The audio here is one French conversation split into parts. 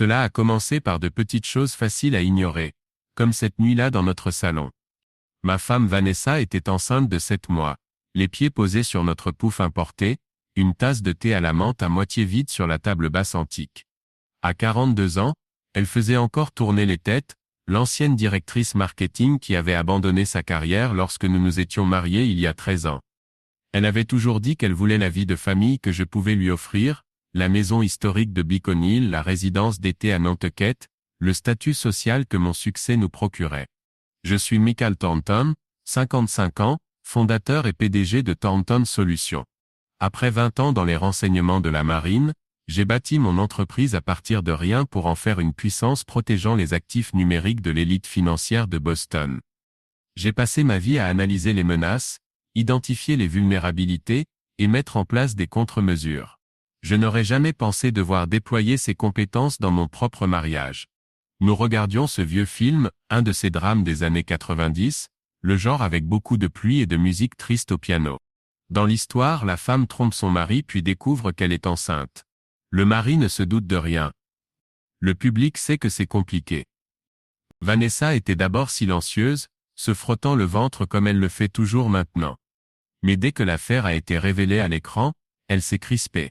Cela a commencé par de petites choses faciles à ignorer, comme cette nuit-là dans notre salon. Ma femme Vanessa était enceinte de 7 mois, les pieds posés sur notre pouf importé, une tasse de thé à la menthe à moitié vide sur la table basse antique. À 42 ans, elle faisait encore tourner les têtes, l'ancienne directrice marketing qui avait abandonné sa carrière lorsque nous nous étions mariés il y a 13 ans. Elle avait toujours dit qu'elle voulait la vie de famille que je pouvais lui offrir, la maison historique de Beacon Hill, la résidence d'été à Nantucket, le statut social que mon succès nous procurait. Je suis Michael Thornton, 55 ans, fondateur et PDG de Thornton Solutions. Après 20 ans dans les renseignements de la marine, j'ai bâti mon entreprise à partir de rien pour en faire une puissance protégeant les actifs numériques de l'élite financière de Boston. J'ai passé ma vie à analyser les menaces, identifier les vulnérabilités, et mettre en place des contre-mesures. Je n'aurais jamais pensé devoir déployer ces compétences dans mon propre mariage. Nous regardions ce vieux film, un de ces drames des années 90, le genre avec beaucoup de pluie et de musique triste au piano. Dans l'histoire, la femme trompe son mari puis découvre qu'elle est enceinte. Le mari ne se doute de rien. Le public sait que c'est compliqué. Vanessa était d'abord silencieuse, se frottant le ventre comme elle le fait toujours maintenant. Mais dès que l'affaire a été révélée à l'écran, elle s'est crispée.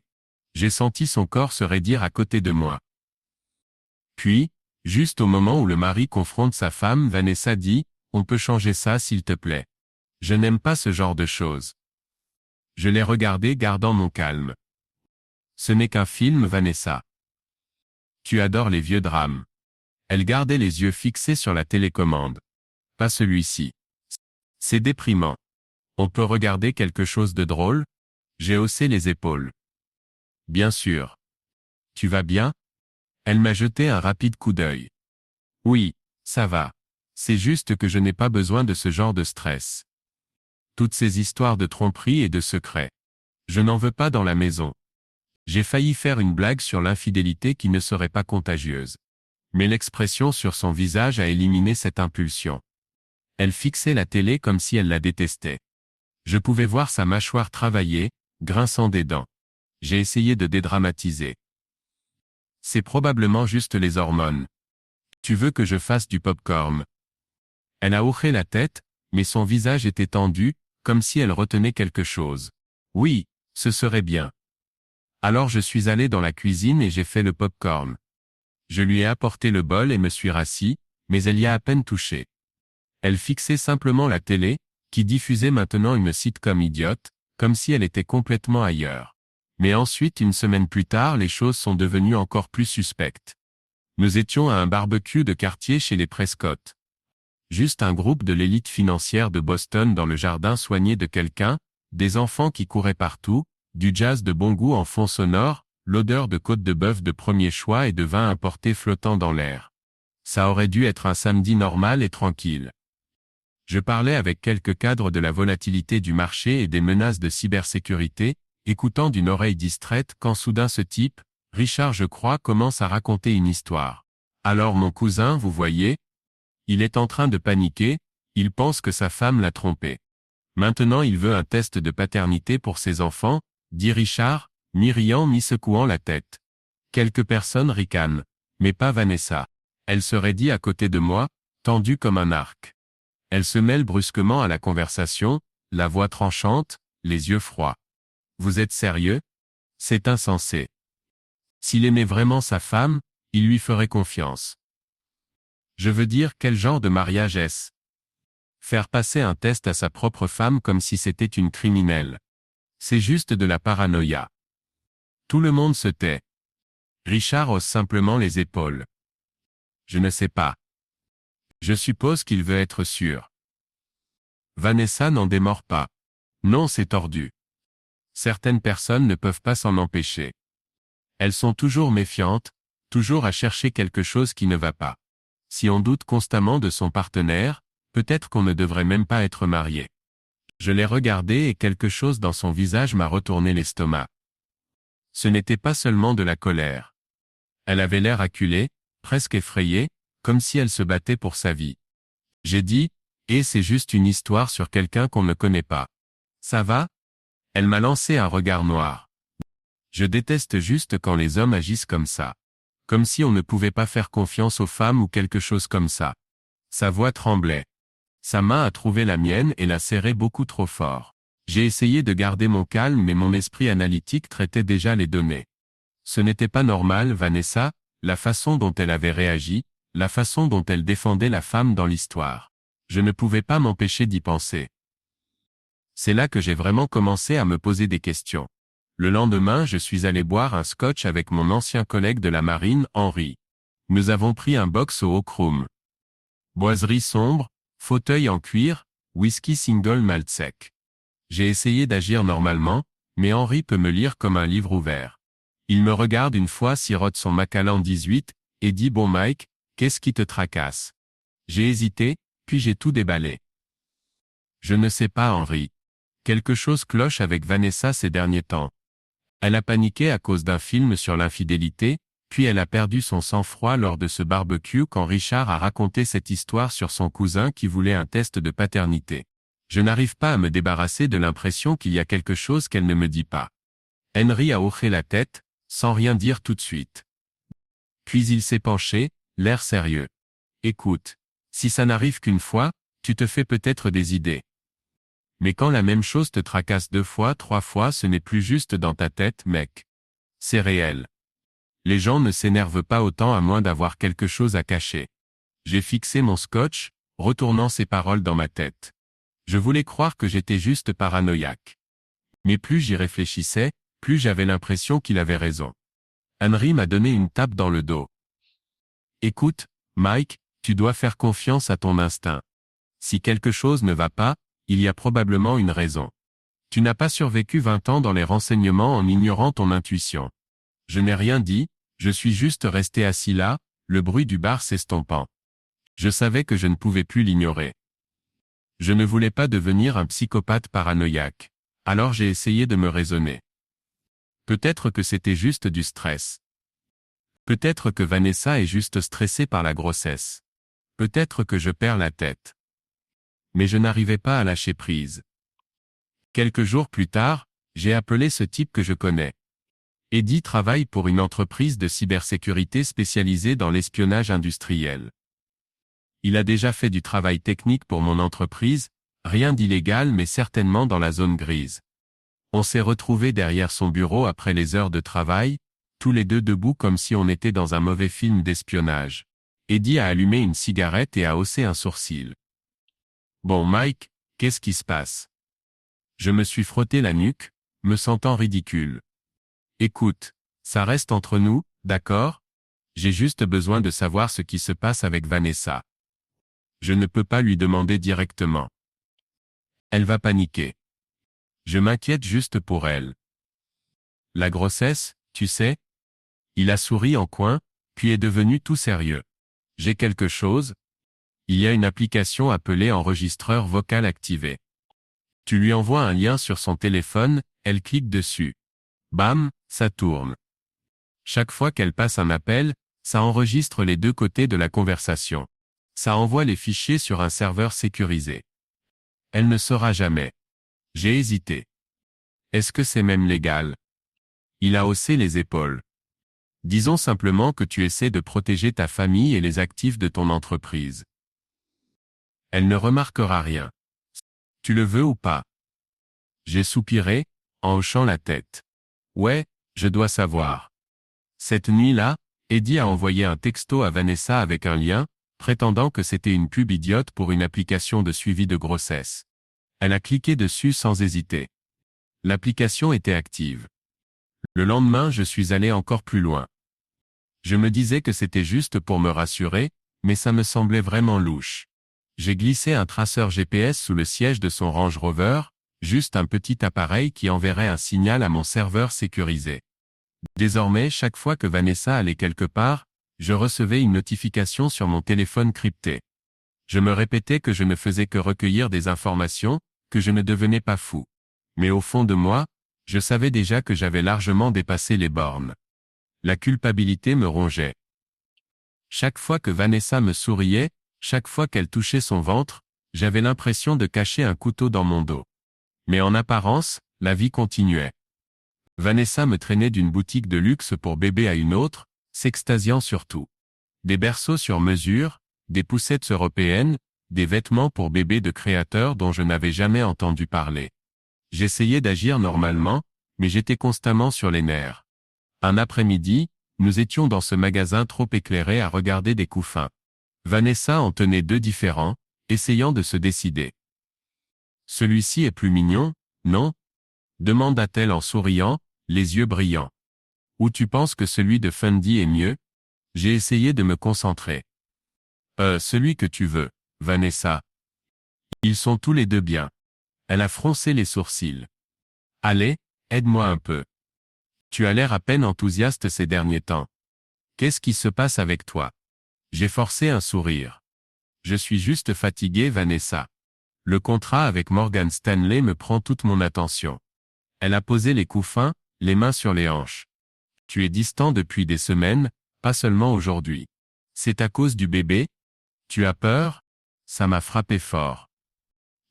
J'ai senti son corps se raidir à côté de moi. Puis, juste au moment où le mari confronte sa femme, Vanessa dit, « On peut changer ça s'il te plaît. Je n'aime pas ce genre de choses. » Je l'ai regardé gardant mon calme. Ce n'est qu'un film, Vanessa. Tu adores les vieux drames. Elle gardait les yeux fixés sur la télécommande. Pas celui-ci. C'est déprimant. On peut regarder quelque chose de drôle? J'ai haussé les épaules. Bien sûr. Tu vas bien? Elle m'a jeté un rapide coup d'œil. Oui, ça va. C'est juste que je n'ai pas besoin de ce genre de stress. Toutes ces histoires de tromperie et de secrets. Je n'en veux pas dans la maison. J'ai failli faire une blague sur l'infidélité qui ne serait pas contagieuse. Mais l'expression sur son visage a éliminé cette impulsion. Elle fixait la télé comme si elle la détestait. Je pouvais voir sa mâchoire travailler, grinçant des dents. J'ai essayé de dédramatiser. C'est probablement juste les hormones. Tu veux que je fasse du pop-corn? Elle a hoché la tête, mais son visage était tendu, comme si elle retenait quelque chose. Oui, ce serait bien. Alors je suis allé dans la cuisine et j'ai fait le pop-corn. Je lui ai apporté le bol et me suis rassis, mais elle y a à peine touché. Elle fixait simplement la télé, qui diffusait maintenant une sitcom idiote, comme si elle était complètement ailleurs. Mais ensuite, une semaine plus tard, les choses sont devenues encore plus suspectes. Nous étions à un barbecue de quartier chez les Prescott. Juste un groupe de l'élite financière de Boston dans le jardin soigné de quelqu'un, des enfants qui couraient partout, du jazz de bon goût en fond sonore, l'odeur de côte de bœuf de premier choix et de vin importé flottant dans l'air. Ça aurait dû être un samedi normal et tranquille. Je parlais avec quelques cadres de la volatilité du marché et des menaces de cybersécurité, écoutant d'une oreille distraite quand soudain ce type, Richard je crois, commence à raconter une histoire. Alors mon cousin, vous voyez? Il est en train de paniquer, il pense que sa femme l'a trompé. Maintenant il veut un test de paternité pour ses enfants, dit Richard, mi-riant mi-secouant la tête. Quelques personnes ricanent, mais pas Vanessa. Elle serait dit à côté de moi, tendue comme un arc. Elle se mêle brusquement à la conversation, la voix tranchante, les yeux froids. Vous êtes sérieux? C'est insensé. S'il aimait vraiment sa femme, il lui ferait confiance. Je veux dire, quel genre de mariage est-ce? Faire passer un test à sa propre femme comme si c'était une criminelle. C'est juste de la paranoïa. Tout le monde se tait. Richard hausse simplement les épaules. Je ne sais pas. Je suppose qu'il veut être sûr. Vanessa n'en démord pas. Non, c'est tordu. Certaines personnes ne peuvent pas s'en empêcher. Elles sont toujours méfiantes, toujours à chercher quelque chose qui ne va pas. Si on doute constamment de son partenaire, peut-être qu'on ne devrait même pas être marié. Je l'ai regardé et quelque chose dans son visage m'a retourné l'estomac. Ce n'était pas seulement de la colère. Elle avait l'air acculée, presque effrayée, comme si elle se battait pour sa vie. J'ai dit, et c'est juste une histoire sur quelqu'un qu'on ne connaît pas. Ça va? Elle m'a lancé un regard noir. Je déteste juste quand les hommes agissent comme ça. Comme si on ne pouvait pas faire confiance aux femmes ou quelque chose comme ça. Sa voix tremblait. Sa main a trouvé la mienne et l'a serrée beaucoup trop fort. J'ai essayé de garder mon calme mais mon esprit analytique traitait déjà les données. Ce n'était pas normal, Vanessa, la façon dont elle avait réagi, la façon dont elle défendait la femme dans l'histoire. Je ne pouvais pas m'empêcher d'y penser. C'est là que j'ai vraiment commencé à me poser des questions. Le lendemain, je suis allé boire un scotch avec mon ancien collègue de la marine, Henri. Nous avons pris un box au Hawkroom. Boiserie sombre, fauteuil en cuir, whisky single malt sec. J'ai essayé d'agir normalement, mais Henri peut me lire comme un livre ouvert. Il me regarde une fois, sirote son Macallan 18, et dit « Bon Mike, qu'est-ce qui te tracasse ?» J'ai hésité, puis j'ai tout déballé. Je ne sais pas, Henri. Quelque chose cloche avec Vanessa ces derniers temps. Elle a paniqué à cause d'un film sur l'infidélité, puis elle a perdu son sang-froid lors de ce barbecue quand Richard a raconté cette histoire sur son cousin qui voulait un test de paternité. Je n'arrive pas à me débarrasser de l'impression qu'il y a quelque chose qu'elle ne me dit pas. Henry a hoché la tête, sans rien dire tout de suite. Puis il s'est penché, l'air sérieux. Écoute, si ça n'arrive qu'une fois, tu te fais peut-être des idées. Mais quand la même chose te tracasse 2 fois, 3 fois, ce n'est plus juste dans ta tête, mec. C'est réel. Les gens ne s'énervent pas autant à moins d'avoir quelque chose à cacher. J'ai fixé mon scotch, retournant ces paroles dans ma tête. Je voulais croire que j'étais juste paranoïaque. Mais plus j'y réfléchissais, plus j'avais l'impression qu'il avait raison. Henry m'a donné une tape dans le dos. Écoute, Mike, tu dois faire confiance à ton instinct. Si quelque chose ne va pas, il y a probablement une raison. Tu n'as pas survécu 20 ans dans les renseignements en ignorant ton intuition. Je n'ai rien dit, je suis juste resté assis là, le bruit du bar s'estompant. Je savais que je ne pouvais plus l'ignorer. Je ne voulais pas devenir un psychopathe paranoïaque. Alors j'ai essayé de me raisonner. Peut-être que c'était juste du stress. Peut-être que Vanessa est juste stressée par la grossesse. Peut-être que je perds la tête. Mais je n'arrivais pas à lâcher prise. Quelques jours plus tard, j'ai appelé ce type que je connais. Eddie travaille pour une entreprise de cybersécurité spécialisée dans l'espionnage industriel. Il a déjà fait du travail technique pour mon entreprise, rien d'illégal mais certainement dans la zone grise. On s'est retrouvés derrière son bureau après les heures de travail, tous les deux debout comme si on était dans un mauvais film d'espionnage. Eddie a allumé une cigarette et a haussé un sourcil. « Bon Mike, qu'est-ce qui se passe ?» Je me suis frotté la nuque, me sentant ridicule. « Écoute, ça reste entre nous, d'accord ? J'ai juste besoin de savoir ce qui se passe avec Vanessa. Je ne peux pas lui demander directement. Elle va paniquer. Je m'inquiète juste pour elle. La grossesse, tu sais ? Il a souri en coin, puis est devenu tout sérieux. J'ai quelque chose ? Il y a une application appelée enregistreur vocal activé. Tu lui envoies un lien sur son téléphone, elle clique dessus. Bam, ça tourne. Chaque fois qu'elle passe un appel, ça enregistre les 2 côtés de la conversation. Ça envoie les fichiers sur un serveur sécurisé. Elle ne saura jamais. J'ai hésité. Est-ce que c'est même légal ? Il a haussé les épaules. Disons simplement que tu essaies de protéger ta famille et les actifs de ton entreprise. Elle ne remarquera rien. Tu le veux ou pas ? J'ai soupiré, en hochant la tête. Ouais, je dois savoir. Cette nuit-là, Eddie a envoyé un texto à Vanessa avec un lien, prétendant que c'était une pub idiote pour une application de suivi de grossesse. Elle a cliqué dessus sans hésiter. L'application était active. Le lendemain, je suis allé encore plus loin. Je me disais que c'était juste pour me rassurer, mais ça me semblait vraiment louche. J'ai glissé un traceur GPS sous le siège de son Range Rover, juste un petit appareil qui enverrait un signal à mon serveur sécurisé. Désormais, chaque fois que Vanessa allait quelque part, je recevais une notification sur mon téléphone crypté. Je me répétais que je ne faisais que recueillir des informations, que je ne devenais pas fou. Mais au fond de moi, je savais déjà que j'avais largement dépassé les bornes. La culpabilité me rongeait. Chaque fois que Vanessa me souriait, chaque fois qu'elle touchait son ventre, j'avais l'impression de cacher un couteau dans mon dos. Mais en apparence, la vie continuait. Vanessa me traînait d'une boutique de luxe pour bébé à une autre, s'extasiant sur tout. Des berceaux sur mesure, des poussettes européennes, des vêtements pour bébés de créateurs dont je n'avais jamais entendu parler. J'essayais d'agir normalement, mais j'étais constamment sur les nerfs. Un après-midi, nous étions dans ce magasin trop éclairé à regarder des couffins. Vanessa en tenait 2 différents, essayant de se décider. Celui-ci est plus mignon, non? Demanda-t-elle en souriant, les yeux brillants. Ou tu penses que celui de Fundy est mieux? J'ai essayé de me concentrer. Celui que tu veux, Vanessa. Ils sont tous les deux bien. Elle a froncé les sourcils. Allez, aide-moi un peu. Tu as l'air à peine enthousiaste ces derniers temps. Qu'est-ce qui se passe avec toi? J'ai forcé un sourire. Je suis juste fatigué, Vanessa. Le contrat avec Morgan Stanley me prend toute mon attention. Elle a posé les couffins, les mains sur les hanches. Tu es distant depuis des semaines, pas seulement aujourd'hui. C'est à cause du bébé? Tu as peur? Ça m'a frappé fort.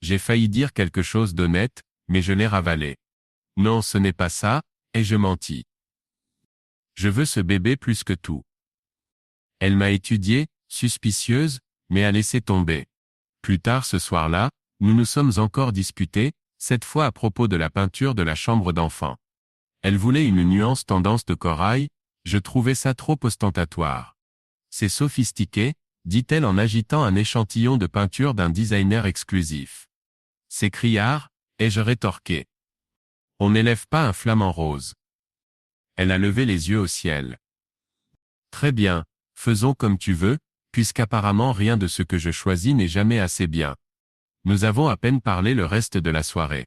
J'ai failli dire quelque chose d'honnête, mais je l'ai ravalé. Non, ce n'est pas ça, et je mentis. Je veux ce bébé plus que tout. Elle m'a étudiée, suspicieuse, mais a laissé tomber. Plus tard ce soir-là, nous nous sommes encore disputés, cette fois à propos de la peinture de la chambre d'enfant. Elle voulait une nuance tendance de corail, je trouvais ça trop ostentatoire. C'est sophistiqué, dit-elle en agitant un échantillon de peinture d'un designer exclusif. C'est criard, ai-je rétorqué. On n'élève pas un flamant rose. Elle a levé les yeux au ciel. Très bien, faisons comme tu veux, puisqu'apparemment rien de ce que je choisis n'est jamais assez bien. Nous avons à peine parlé le reste de la soirée.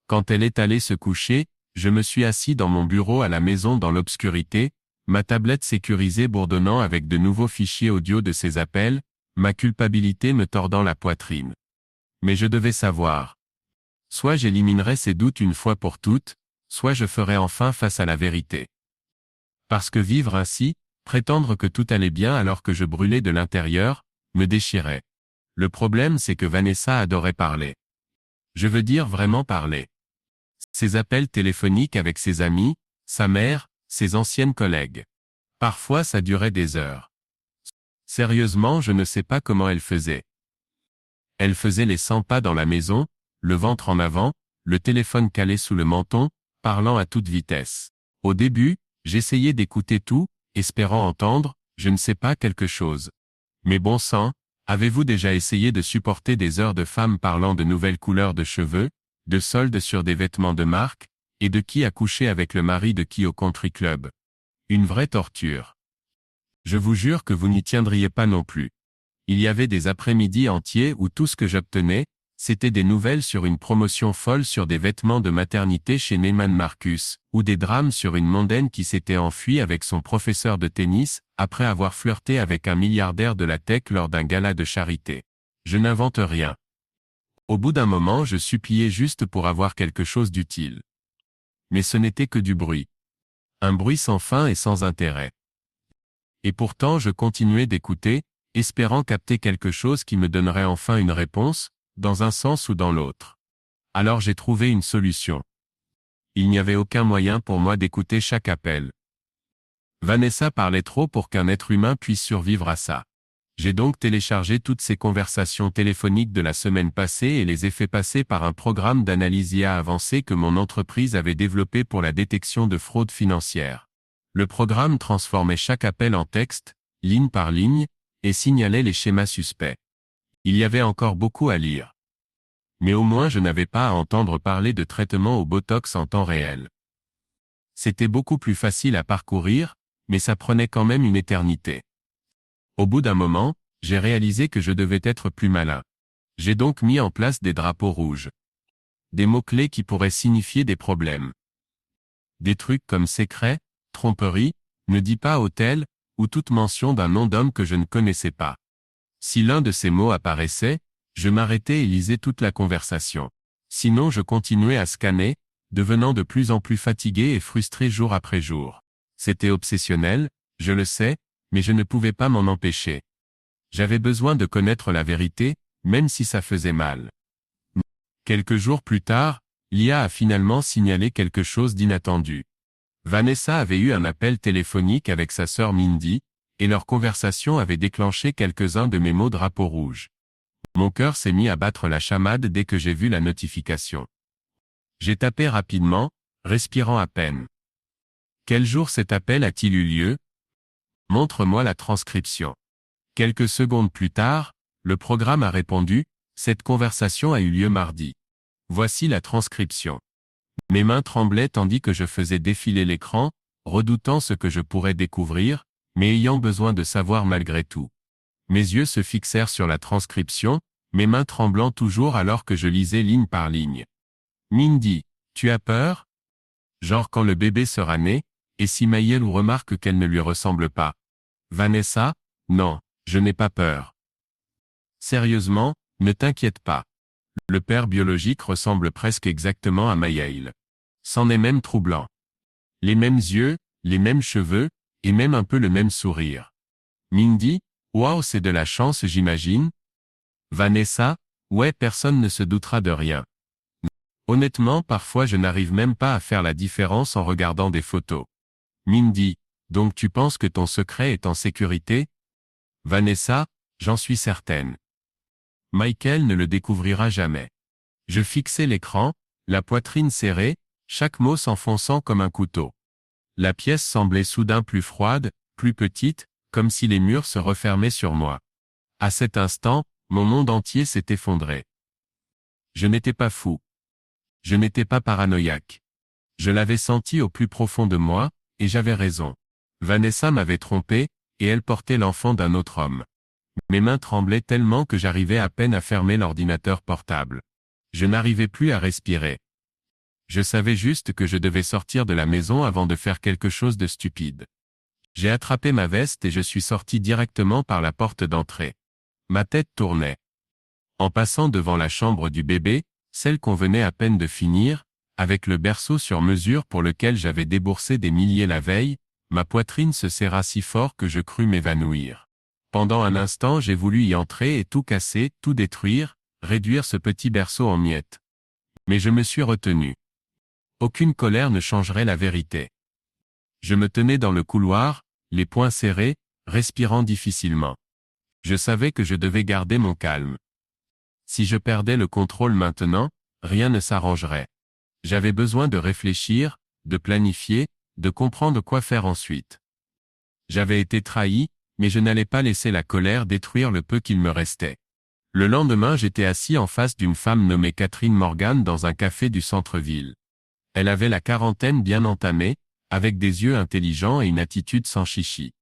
Quand elle est allée se coucher, je me suis assis dans mon bureau à la maison dans l'obscurité, ma tablette sécurisée bourdonnant avec de nouveaux fichiers audio de ses appels, ma culpabilité me tordant la poitrine. Mais je devais savoir. Soit j'éliminerais ces doutes une fois pour toutes, soit je ferais enfin face à la vérité. Parce que vivre ainsi, prétendre que tout allait bien alors que je brûlais de l'intérieur, me déchirait. Le problème c'est que Vanessa adorait parler. Je veux dire vraiment parler. Ses appels téléphoniques avec ses amis, sa mère, ses anciennes collègues. Parfois ça durait des heures. Sérieusement, je ne sais pas comment elle faisait. Elle faisait les 100 pas dans la maison, le ventre en avant, le téléphone calé sous le menton, parlant à toute vitesse. Au début, j'essayais d'écouter tout, espérant entendre, je ne sais pas, quelque chose. Mais bon sang, avez-vous déjà essayé de supporter des heures de femmes parlant de nouvelles couleurs de cheveux, de soldes sur des vêtements de marque, et de qui a couché avec le mari de qui au country club? Une vraie torture. Je vous jure que vous n'y tiendriez pas non plus. Il y avait des après-midi entiers où tout ce que j'obtenais, c'était des nouvelles sur une promotion folle sur des vêtements de maternité chez Neiman Marcus, ou des drames sur une mondaine qui s'était enfuie avec son professeur de tennis, après avoir flirté avec un milliardaire de la tech lors d'un gala de charité. Je n'invente rien. Au bout d'un moment, je suppliais juste pour avoir quelque chose d'utile. Mais ce n'était que du bruit. Un bruit sans fin et sans intérêt. Et pourtant je continuais d'écouter, espérant capter quelque chose qui me donnerait enfin une réponse, dans un sens ou dans l'autre. Alors j'ai trouvé une solution. Il n'y avait aucun moyen pour moi d'écouter chaque appel. Vanessa parlait trop pour qu'un être humain puisse survivre à ça. J'ai donc téléchargé toutes ces conversations téléphoniques de la semaine passée et les ai fait passer par un programme d'analyse IA avancé que mon entreprise avait développé pour la détection de fraude financière. Le programme transformait chaque appel en texte, ligne par ligne, et signalait les schémas suspects. Il y avait encore beaucoup à lire. Mais au moins je n'avais pas à entendre parler de traitement au Botox en temps réel. C'était beaucoup plus facile à parcourir, mais ça prenait quand même une éternité. Au bout d'un moment, j'ai réalisé que je devais être plus malin. J'ai donc mis en place des drapeaux rouges. Des mots-clés qui pourraient signifier des problèmes. Des trucs comme secret, tromperie, ne dis pas hôtel, ou toute mention d'un nom d'homme que je ne connaissais pas. Si l'un de ces mots apparaissait, je m'arrêtais et lisais toute la conversation. Sinon je continuais à scanner, devenant de plus en plus fatigué et frustré jour après jour. C'était obsessionnel, je le sais, mais je ne pouvais pas m'en empêcher. J'avais besoin de connaître la vérité, même si ça faisait mal. Quelques jours plus tard, l'IA a finalement signalé quelque chose d'inattendu. Vanessa avait eu un appel téléphonique avec sa sœur Mindy, et leur conversation avait déclenché quelques-uns de mes mots drapeau rouge. Mon cœur s'est mis à battre la chamade dès que j'ai vu la notification. J'ai tapé rapidement, respirant à peine. Quel jour cet appel a-t-il eu lieu? Montre-moi la transcription. Quelques secondes plus tard, le programme a répondu, cette conversation a eu lieu mardi. Voici la transcription. Mes mains tremblaient tandis que je faisais défiler l'écran, redoutant ce que je pourrais découvrir, mais ayant besoin de savoir malgré tout. Mes yeux se fixèrent sur la transcription, mes mains tremblant toujours alors que je lisais ligne par ligne. Mindy, tu as peur? Genre quand le bébé sera né, et si Maëlle remarque qu'elle ne lui ressemble pas. Vanessa, non, je n'ai pas peur. Sérieusement, ne t'inquiète pas. Le père biologique ressemble presque exactement à Maëlle. C'en est même troublant. Les mêmes yeux, les mêmes cheveux, et même un peu le même sourire. Mindy, waouh, c'est de la chance, j'imagine. Vanessa, ouais, personne ne se doutera de rien. Honnêtement, parfois je n'arrive même pas à faire la différence en regardant des photos. Mindy, donc tu penses que ton secret est en sécurité? Vanessa, j'en suis certaine. Michael ne le découvrira jamais. Je fixais l'écran, la poitrine serrée, chaque mot s'enfonçant comme un couteau. La pièce semblait soudain plus froide, plus petite, comme si les murs se refermaient sur moi. À cet instant, mon monde entier s'est effondré. Je n'étais pas fou. Je n'étais pas paranoïaque. Je l'avais senti au plus profond de moi, et j'avais raison. Vanessa m'avait trompé, et elle portait l'enfant d'un autre homme. Mes mains tremblaient tellement que j'arrivais à peine à fermer l'ordinateur portable. Je n'arrivais plus à respirer. Je savais juste que je devais sortir de la maison avant de faire quelque chose de stupide. J'ai attrapé ma veste et je suis sorti directement par la porte d'entrée. Ma tête tournait. En passant devant la chambre du bébé, celle qu'on venait à peine de finir, avec le berceau sur mesure pour lequel j'avais déboursé des milliers la veille, ma poitrine se serra si fort que je crus m'évanouir. Pendant un instant j'ai voulu y entrer et tout casser, tout détruire, réduire ce petit berceau en miettes. Mais je me suis retenu. Aucune colère ne changerait la vérité. Je me tenais dans le couloir, les poings serrés, respirant difficilement. Je savais que je devais garder mon calme. Si je perdais le contrôle maintenant, rien ne s'arrangerait. J'avais besoin de réfléchir, de planifier, de comprendre quoi faire ensuite. J'avais été trahi, mais je n'allais pas laisser la colère détruire le peu qu'il me restait. Le lendemain, j'étais assis en face d'une femme nommée Catherine Morgan dans un café du centre-ville. Elle avait la quarantaine bien entamée, avec des yeux intelligents et une attitude sans chichi.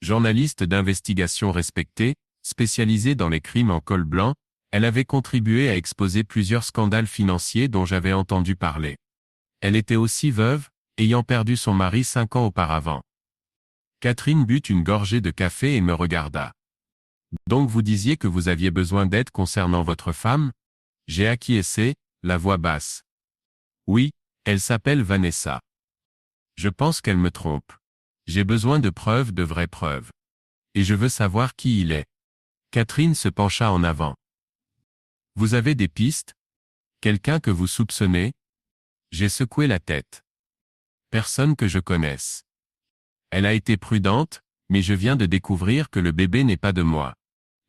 Journaliste d'investigation respectée, spécialisée dans les crimes en col blanc, elle avait contribué à exposer plusieurs scandales financiers dont j'avais entendu parler. Elle était aussi veuve, ayant perdu son mari 5 ans auparavant. Catherine but une gorgée de café et me regarda. Donc vous disiez que vous aviez besoin d'aide concernant votre femme? J'ai acquiescé, la voix basse. Oui, elle s'appelle Vanessa. Je pense qu'elle me trompe. J'ai besoin de preuves, de vraies preuves. Et je veux savoir qui il est. Catherine se pencha en avant. Vous avez des pistes? Quelqu'un que vous soupçonnez? J'ai secoué la tête. Personne que je connaisse. Elle a été prudente, mais je viens de découvrir que le bébé n'est pas de moi.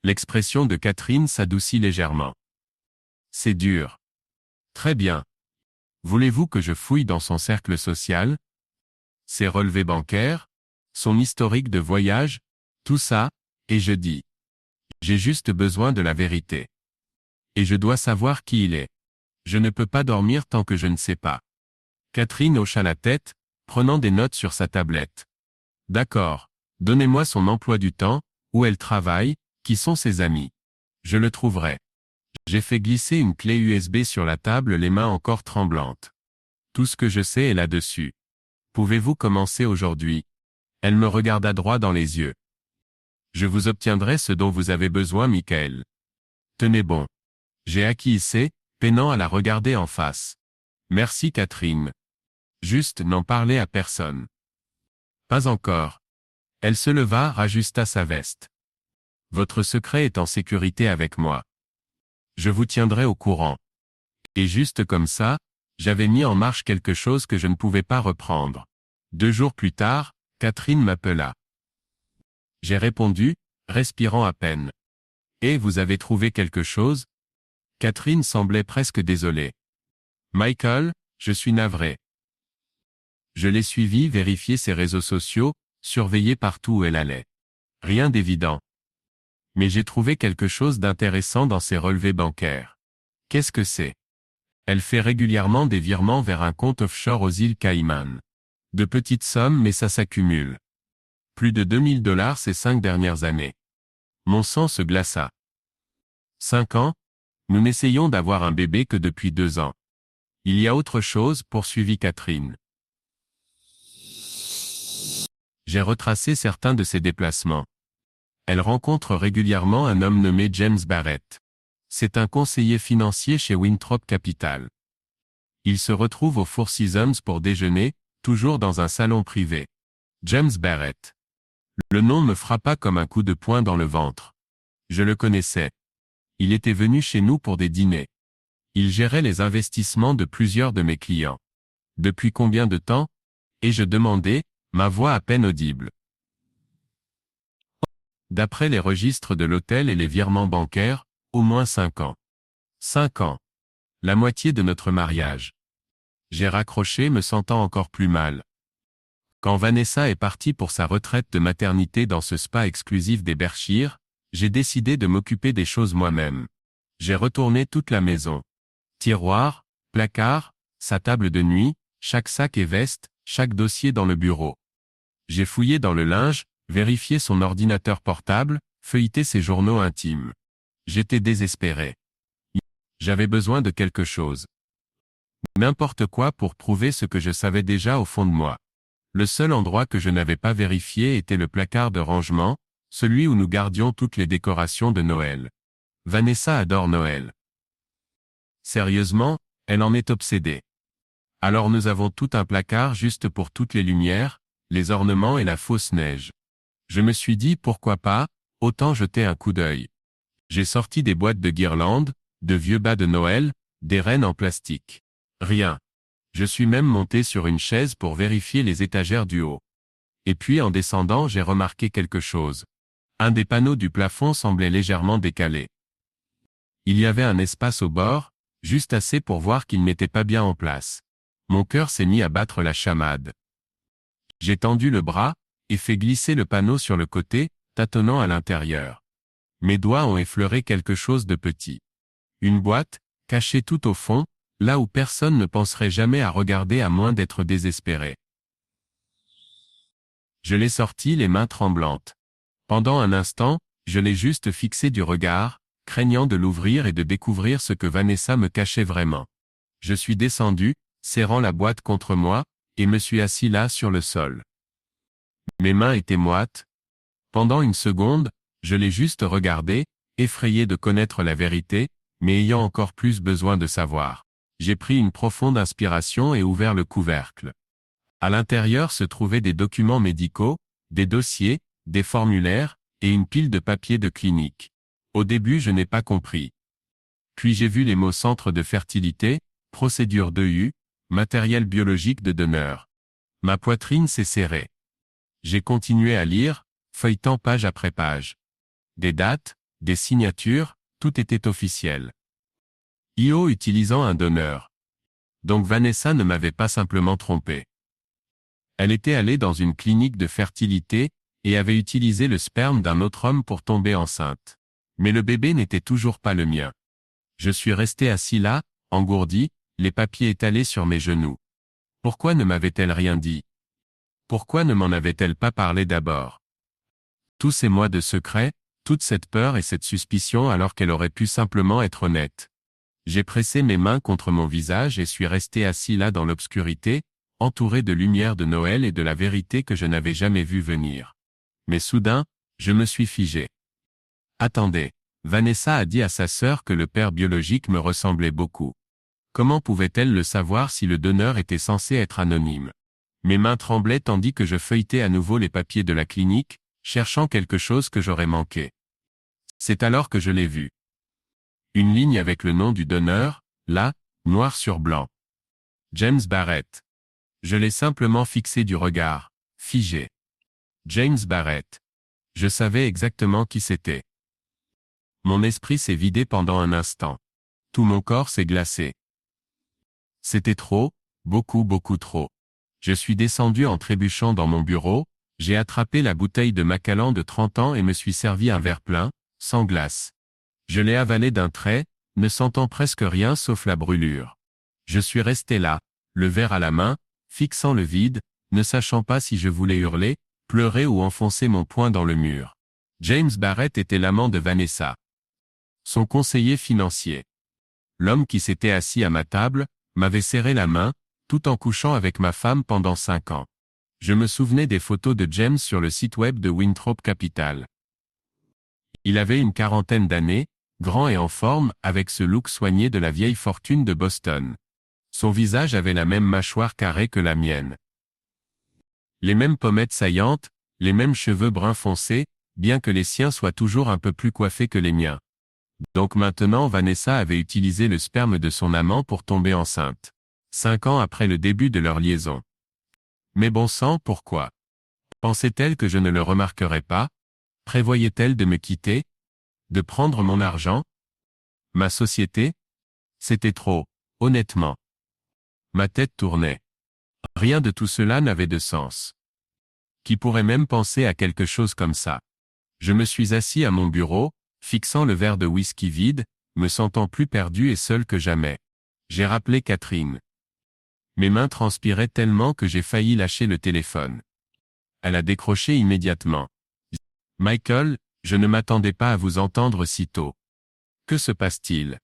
L'expression de Catherine s'adoucit légèrement. C'est dur. Très bien. Voulez-vous que je fouille dans son cercle social? Ses relevés bancaires? Son historique de voyage? Tout ça, et je dis. J'ai juste besoin de la vérité. Et je dois savoir qui il est. Je ne peux pas dormir tant que je ne sais pas. Catherine hocha la tête, prenant des notes sur sa tablette. D'accord. Donnez-moi son emploi du temps, où elle travaille, qui sont ses amis. Je le trouverai. J'ai fait glisser une clé USB sur la table, les mains encore tremblantes. Tout ce que je sais est là-dessus. Pouvez-vous commencer aujourd'hui? Elle me regarda droit dans les yeux. Je vous obtiendrai ce dont vous avez besoin, Michael. Tenez bon. J'ai acquiescé, peinant à la regarder en face. Merci Catherine. Juste n'en parlez à personne. Pas encore. Elle se leva, rajusta sa veste. Votre secret est en sécurité avec moi. Je vous tiendrai au courant. Et juste comme ça, j'avais mis en marche quelque chose que je ne pouvais pas reprendre. 2 jours plus tard, Catherine m'appela. J'ai répondu, respirant à peine. « Et vous avez trouvé quelque chose ?» Catherine semblait presque désolée. « Michael, je suis navré. » Je l'ai suivie vérifier ses réseaux sociaux, surveiller partout où elle allait. Rien d'évident. Mais j'ai trouvé quelque chose d'intéressant dans ses relevés bancaires. Qu'est-ce que c'est? Elle fait régulièrement des virements vers un compte offshore aux îles Caïman. De petites sommes mais ça s'accumule. Plus de $2000 ces 5 dernières années. Mon sang se glaça. 5 ans? Nous n'essayons d'avoir un bébé que depuis 2 ans. Il y a autre chose, poursuivit Catherine. J'ai retracé certains de ses déplacements. Elle rencontre régulièrement un homme nommé James Barrett. C'est un conseiller financier chez Winthrop Capital. Il se retrouve au Four Seasons pour déjeuner, toujours dans un salon privé. James Barrett. Le nom me frappa comme un coup de poing dans le ventre. Je le connaissais. Il était venu chez nous pour des dîners. Il gérait les investissements de plusieurs de mes clients. Depuis combien de temps? Et je demandais, ma voix à peine audible. D'après les registres de l'hôtel et les virements bancaires, au moins 5 ans. 5 ans. La moitié de notre mariage. J'ai raccroché me sentant encore plus mal. Quand Vanessa est partie pour sa retraite de maternité dans ce spa exclusif des Berkshires, j'ai décidé de m'occuper des choses moi-même. J'ai retourné toute la maison. Tiroirs, placards, sa table de nuit, chaque sac et veste, chaque dossier dans le bureau. J'ai fouillé dans le linge, vérifié son ordinateur portable, feuilleté ses journaux intimes. J'étais désespéré. J'avais besoin de quelque chose. N'importe quoi pour prouver ce que je savais déjà au fond de moi. Le seul endroit que je n'avais pas vérifié était le placard de rangement, celui où nous gardions toutes les décorations de Noël. Vanessa adore Noël. Sérieusement, elle en est obsédée. Alors nous avons tout un placard juste pour toutes les lumières, les ornements et la fausse neige. Je me suis dit pourquoi pas, autant jeter un coup d'œil. J'ai sorti des boîtes de guirlandes, de vieux bas de Noël, des rennes en plastique. Rien. Je suis même monté sur une chaise pour vérifier les étagères du haut. Et puis en descendant j'ai remarqué quelque chose. Un des panneaux du plafond semblait légèrement décalé. Il y avait un espace au bord, juste assez pour voir qu'il n'était pas bien en place. Mon cœur s'est mis à battre la chamade. J'ai tendu le bras, et fait glisser le panneau sur le côté, tâtonnant à l'intérieur. Mes doigts ont effleuré quelque chose de petit. Une boîte, cachée tout au fond, là où personne ne penserait jamais à regarder à moins d'être désespéré. Je l'ai sortie les mains tremblantes. Pendant un instant, je l'ai juste fixé du regard, craignant de l'ouvrir et de découvrir ce que Vanessa me cachait vraiment. Je suis descendu, serrant la boîte contre moi, et me suis assis là sur le sol. Mes mains étaient moites. Pendant une seconde, je l'ai juste regardé, effrayé de connaître la vérité, mais ayant encore plus besoin de savoir. J'ai pris une profonde inspiration et ouvert le couvercle. À l'intérieur se trouvaient des documents médicaux, des dossiers, des formulaires, et une pile de papiers de clinique. Au début je n'ai pas compris. Puis j'ai vu les mots centre de fertilité, procédure d'EU, matériel biologique de donneur. Ma poitrine s'est serrée. J'ai continué à lire, feuilletant page après page. Des dates, des signatures, tout était officiel. IO utilisant un donneur. Donc Vanessa ne m'avait pas simplement trompé. Elle était allée dans une clinique de fertilité, et avait utilisé le sperme d'un autre homme pour tomber enceinte. Mais le bébé n'était toujours pas le mien. Je suis resté assis là, engourdi, les papiers étalés sur mes genoux. Pourquoi ne m'avait-elle rien dit? Pourquoi ne m'en avait-elle pas parlé d'abord? Tous ces mois de secret, toute cette peur et cette suspicion alors qu'elle aurait pu simplement être honnête. J'ai pressé mes mains contre mon visage et suis resté assis là dans l'obscurité, entouré de lumière de Noël et de la vérité que je n'avais jamais vue venir. Mais soudain, je me suis figé. Attendez, Vanessa a dit à sa sœur que le père biologique me ressemblait beaucoup. Comment pouvait-elle le savoir si le donneur était censé être anonyme? Mes mains tremblaient tandis que je feuilletais à nouveau les papiers de la clinique, cherchant quelque chose que j'aurais manqué. C'est alors que je l'ai vu. Une ligne avec le nom du donneur, là, noir sur blanc. James Barrett. Je l'ai simplement fixé du regard, figé. James Barrett. Je savais exactement qui c'était. Mon esprit s'est vidé pendant un instant. Tout mon corps s'est glacé. C'était trop, beaucoup trop. Je suis descendu en trébuchant dans mon bureau, j'ai attrapé la bouteille de Macallan de 30 ans et me suis servi un verre plein, sans glace. Je l'ai avalé d'un trait, ne sentant presque rien sauf la brûlure. Je suis resté là, le verre à la main, fixant le vide, ne sachant pas si je voulais hurler, pleurer ou enfoncer mon poing dans le mur. James Barrett était l'amant de Vanessa. Son conseiller financier. L'homme qui s'était assis à ma table, m'avait serré la main, tout en couchant avec ma femme pendant 5 ans. Je me souvenais des photos de James sur le site web de Winthrop Capital. Il avait une quarantaine d'années, grand et en forme, avec ce look soigné de la vieille fortune de Boston. Son visage avait la même mâchoire carrée que la mienne. Les mêmes pommettes saillantes, les mêmes cheveux bruns foncés, bien que les siens soient toujours un peu plus coiffés que les miens. Donc maintenant Vanessa avait utilisé le sperme de son amant pour tomber enceinte. 5 ans après le début de leur liaison. Mais bon sang, pourquoi? Pensait-elle que je ne le remarquerais pas? Prévoyait-elle de me quitter? De prendre mon argent? Ma société? C'était trop, honnêtement. Ma tête tournait. Rien de tout cela n'avait de sens. Qui pourrait même penser à quelque chose comme ça? Je me suis assis à mon bureau, fixant le verre de whisky vide, me sentant plus perdu et seul que jamais. J'ai rappelé Catherine. Mes mains transpiraient tellement que j'ai failli lâcher le téléphone. Elle a décroché immédiatement. Michael, je ne m'attendais pas à vous entendre si tôt. Que se passe-t-il?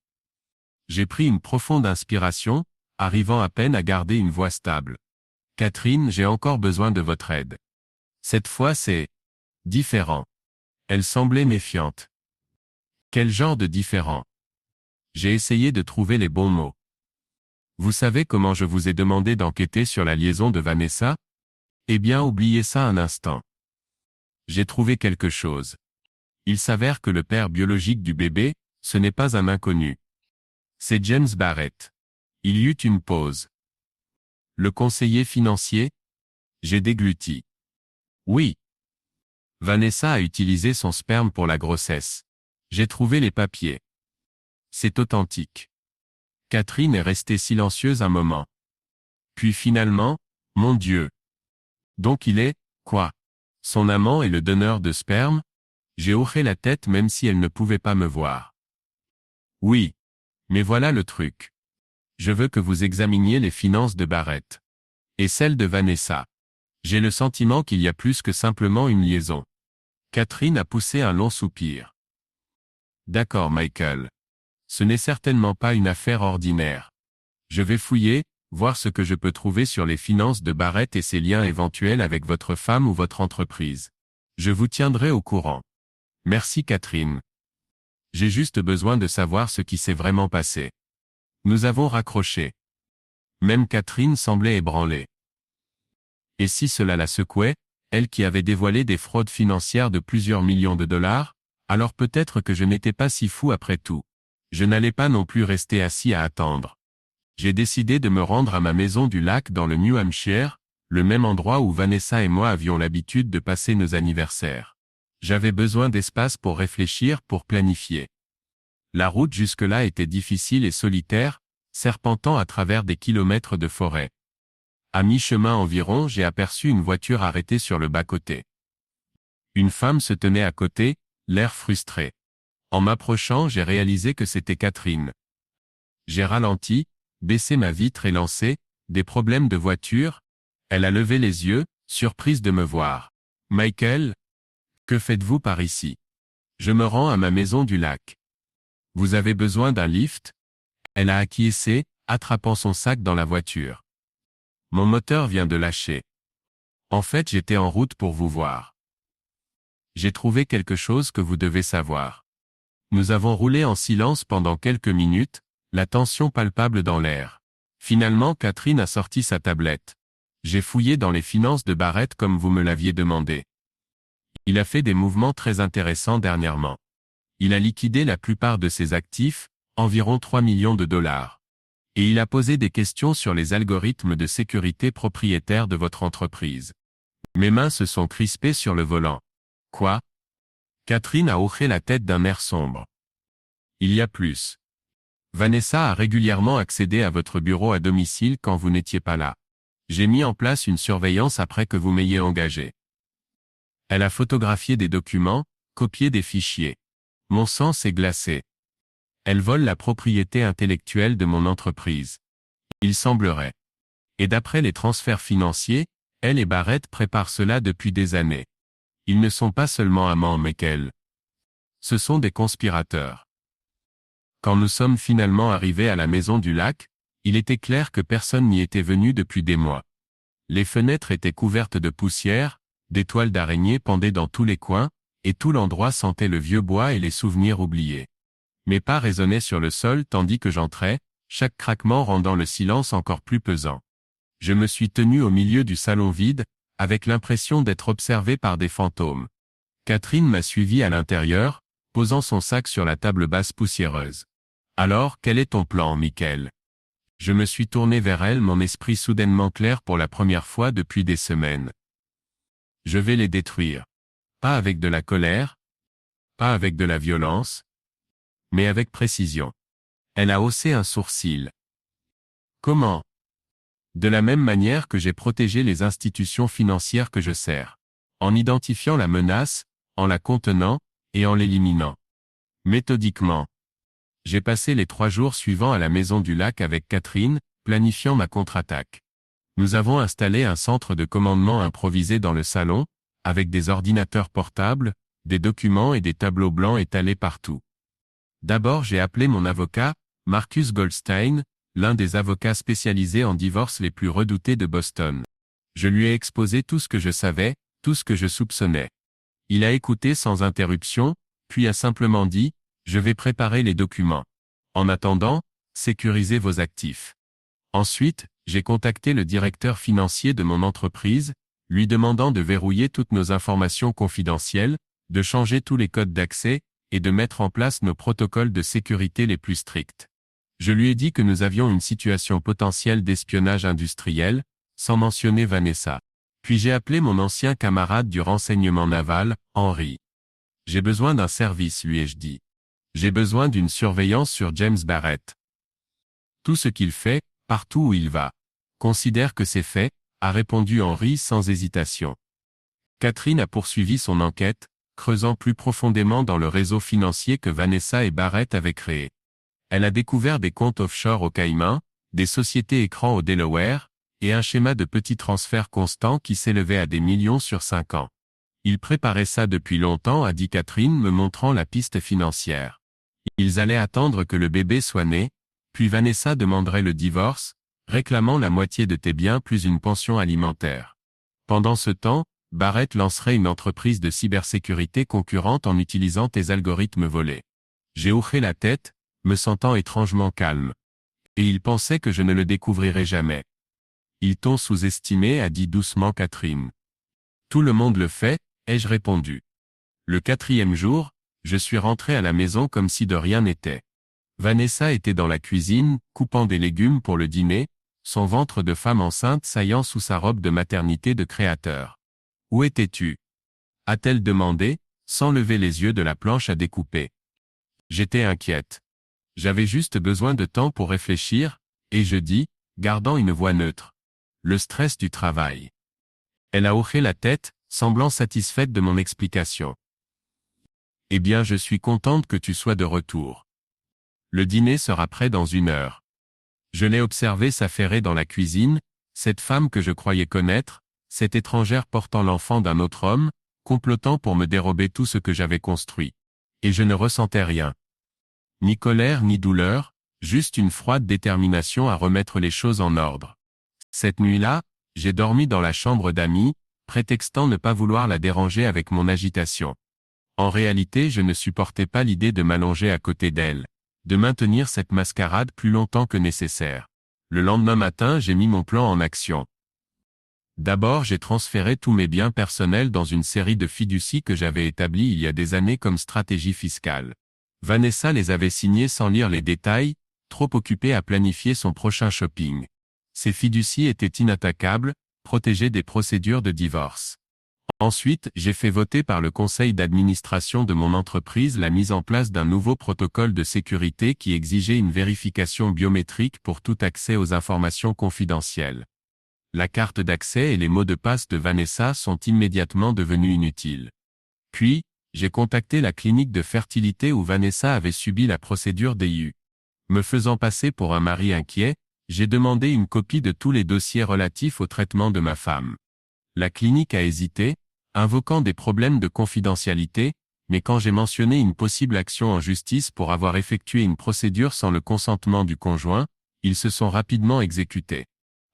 J'ai pris une profonde inspiration, arrivant à peine à garder une voix stable. Catherine, j'ai encore besoin de votre aide. Cette fois c'est différent. Elle semblait méfiante. Quel genre de différent? J'ai essayé de trouver les bons mots. Vous savez comment je vous ai demandé d'enquêter sur la liaison de Vanessa? Eh bien, oubliez ça un instant. J'ai trouvé quelque chose. Il s'avère que le père biologique du bébé, ce n'est pas un inconnu. C'est James Barrett. Il y eut une pause. Le conseiller financier? J'ai dégluti. Oui. Vanessa a utilisé son sperme pour la grossesse. J'ai trouvé les papiers. C'est authentique. Catherine est restée silencieuse un moment. Puis finalement, mon Dieu. Donc il est, quoi? Son amant est le donneur de sperme? J'ai hoché la tête même si elle ne pouvait pas me voir. Oui. Mais voilà le truc. Je veux que vous examiniez les finances de Barrett. Et celles de Vanessa. J'ai le sentiment qu'il y a plus que simplement une liaison. Catherine a poussé un long soupir. D'accord, Michael. Ce n'est certainement pas une affaire ordinaire. Je vais fouiller, voir ce que je peux trouver sur les finances de Barrett et ses liens éventuels avec votre femme ou votre entreprise. Je vous tiendrai au courant. Merci Catherine. J'ai juste besoin de savoir ce qui s'est vraiment passé. Nous avons raccroché. Même Catherine semblait ébranlée. Et si cela la secouait, elle qui avait dévoilé des fraudes financières de plusieurs millions de dollars, alors peut-être que je n'étais pas si fou après tout. Je n'allais pas non plus rester assis à attendre. J'ai décidé de me rendre à ma maison du lac dans le New Hampshire, le même endroit où Vanessa et moi avions l'habitude de passer nos anniversaires. J'avais besoin d'espace pour réfléchir, pour planifier. La route jusque-là était difficile et solitaire, serpentant à travers des kilomètres de forêt. À mi-chemin environ, j'ai aperçu une voiture arrêtée sur le bas-côté. Une femme se tenait à côté, l'air frustré. En m'approchant, j'ai réalisé que c'était Catherine. J'ai ralenti, baissé ma vitre et lancé « Des problèmes de voiture ?» Elle a levé les yeux, surprise de me voir. « Michael? Que faites-vous par ici? Je me rends à ma maison du lac. Vous avez besoin d'un lift? » Elle a acquiescé, attrapant son sac dans la voiture. Mon moteur vient de lâcher. En fait, j'étais en route pour vous voir. J'ai trouvé quelque chose que vous devez savoir. Nous avons roulé en silence pendant quelques minutes, la tension palpable dans l'air. Finalement, Catherine a sorti sa tablette. J'ai fouillé dans les finances de Barrett comme vous me l'aviez demandé. Il a fait des mouvements très intéressants dernièrement. Il a liquidé la plupart de ses actifs, environ 3 millions de dollars. Et il a posé des questions sur les algorithmes de sécurité propriétaires de votre entreprise. Mes mains se sont crispées sur le volant. Quoi? Catherine a hoché la tête d'un air sombre. Il y a plus. Vanessa a régulièrement accédé à votre bureau à domicile quand vous n'étiez pas là. J'ai mis en place une surveillance après que vous m'ayez engagé. Elle a photographié des documents, copié des fichiers. Mon sang s'est glacé. Elle vole la propriété intellectuelle de mon entreprise. Il semblerait. Et d'après les transferts financiers, elle et Barrett préparent cela depuis des années. Ils ne sont pas seulement amants mais qu'elle. Ce sont des conspirateurs. Quand nous sommes finalement arrivés à la maison du lac, il était clair que personne n'y était venu depuis des mois. Les fenêtres étaient couvertes de poussière, des toiles d'araignée pendaient dans tous les coins, et tout l'endroit sentait le vieux bois et les souvenirs oubliés. Mes pas résonnaient sur le sol tandis que j'entrais, chaque craquement rendant le silence encore plus pesant. Je me suis tenu au milieu du salon vide, avec l'impression d'être observé par des fantômes. Catherine m'a suivi à l'intérieur, posant son sac sur la table basse poussiéreuse. « Alors, quel est ton plan, Michael ?» Je me suis tourné vers elle, mon esprit soudainement clair pour la première fois depuis des semaines. « Je vais les détruire. Pas avec de la colère, pas avec de la violence, mais avec précision. » Elle a haussé un sourcil. « Comment ?» De la même manière que j'ai protégé les institutions financières que je sers. En identifiant la menace, en la contenant, et en l'éliminant. Méthodiquement. J'ai passé les 3 jours suivants à la maison du lac avec Catherine, planifiant ma contre-attaque. Nous avons installé un centre de commandement improvisé dans le salon, avec des ordinateurs portables, des documents et des tableaux blancs étalés partout. D'abord j'ai appelé mon avocat, Marcus Goldstein, l'un des avocats spécialisés en divorce les plus redoutés de Boston. Je lui ai exposé tout ce que je savais, tout ce que je soupçonnais. Il a écouté sans interruption, puis a simplement dit « Je vais préparer les documents. En attendant, sécurisez vos actifs. » Ensuite, j'ai contacté le directeur financier de mon entreprise, lui demandant de verrouiller toutes nos informations confidentielles, de changer tous les codes d'accès, et de mettre en place nos protocoles de sécurité les plus stricts. Je lui ai dit que nous avions une situation potentielle d'espionnage industriel, sans mentionner Vanessa. Puis j'ai appelé mon ancien camarade du renseignement naval, Henry. J'ai besoin d'un service, lui ai-je dit. J'ai besoin d'une surveillance sur James Barrett. Tout ce qu'il fait, partout où il va. Considère que c'est fait, a répondu Henry sans hésitation. Catherine a poursuivi son enquête, creusant plus profondément dans le réseau financier que Vanessa et Barrett avaient créé. Elle a découvert des comptes offshore aux Caïmans, des sociétés écrans au Delaware, et un schéma de petits transferts constants qui s'élevait à des millions sur 5 ans. Ils préparaient ça depuis longtemps, a dit Catherine me montrant la piste financière. Ils allaient attendre que le bébé soit né, puis Vanessa demanderait le divorce, réclamant la moitié de tes biens plus une pension alimentaire. Pendant ce temps, Barrett lancerait une entreprise de cybersécurité concurrente en utilisant tes algorithmes volés. J'ai hoché la tête, me sentant étrangement calme. Et il pensait que je ne le découvrirais jamais. Ils t'ont sous-estimé, a dit doucement Catherine. Tout le monde le fait, ai-je répondu. Le 4e jour, je suis rentré à la maison comme si de rien n'était. Vanessa était dans la cuisine, coupant des légumes pour le dîner, son ventre de femme enceinte saillant sous sa robe de maternité de créateur. Où étais-tu? A-t-elle demandé, sans lever les yeux de la planche à découper. J'étais inquiète. J'avais juste besoin de temps pour réfléchir, et je dis, gardant une voix neutre. Le stress du travail. Elle a hoché la tête, semblant satisfaite de mon explication. Eh bien, je suis contente que tu sois de retour. Le dîner sera prêt dans 1 heure. Je l'ai observée s'affairer dans la cuisine, cette femme que je croyais connaître, cette étrangère portant l'enfant d'un autre homme, complotant pour me dérober tout ce que j'avais construit. Et je ne ressentais rien. Ni colère ni douleur, juste une froide détermination à remettre les choses en ordre. Cette nuit-là, j'ai dormi dans la chambre d'Amy, prétextant ne pas vouloir la déranger avec mon agitation. En réalité, je ne supportais pas l'idée de m'allonger à côté d'elle, de maintenir cette mascarade plus longtemps que nécessaire. Le lendemain matin, j'ai mis mon plan en action. D'abord, j'ai transféré tous mes biens personnels dans une série de fiducies que j'avais établies il y a des années comme stratégie fiscale. Vanessa les avait signés sans lire les détails, trop occupé à planifier son prochain shopping. Ses fiducies étaient inattaquables, protégées des procédures de divorce. Ensuite, j'ai fait voter par le conseil d'administration de mon entreprise la mise en place d'un nouveau protocole de sécurité qui exigeait une vérification biométrique pour tout accès aux informations confidentielles. La carte d'accès et les mots de passe de Vanessa sont immédiatement devenus inutiles. Puis, j'ai contacté la clinique de fertilité où Vanessa avait subi la procédure DIU. Me faisant passer pour un mari inquiet, j'ai demandé une copie de tous les dossiers relatifs au traitement de ma femme. La clinique a hésité, invoquant des problèmes de confidentialité, mais quand j'ai mentionné une possible action en justice pour avoir effectué une procédure sans le consentement du conjoint, ils se sont rapidement exécutés.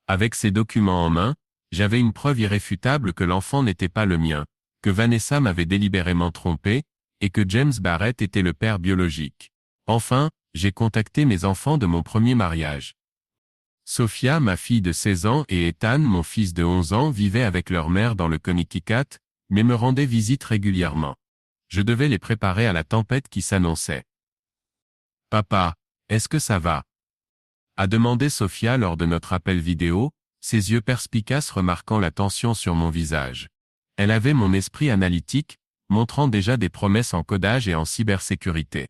Avec ces documents en main, j'avais une preuve irréfutable que l'enfant n'était pas le mien, que Vanessa m'avait délibérément trompé, et que James Barrett était le père biologique. Enfin, j'ai contacté mes enfants de mon premier mariage. Sophia, ma fille de 16 ans, et Ethan, mon fils de 11 ans, vivaient avec leur mère dans le Connecticut, mais me rendaient visite régulièrement. Je devais les préparer à la tempête qui s'annonçait. « Papa, est-ce que ça va ?» a demandé Sophia lors de notre appel vidéo, ses yeux perspicaces remarquant la tension sur mon visage. Elle avait mon esprit analytique, montrant déjà des promesses en codage et en cybersécurité.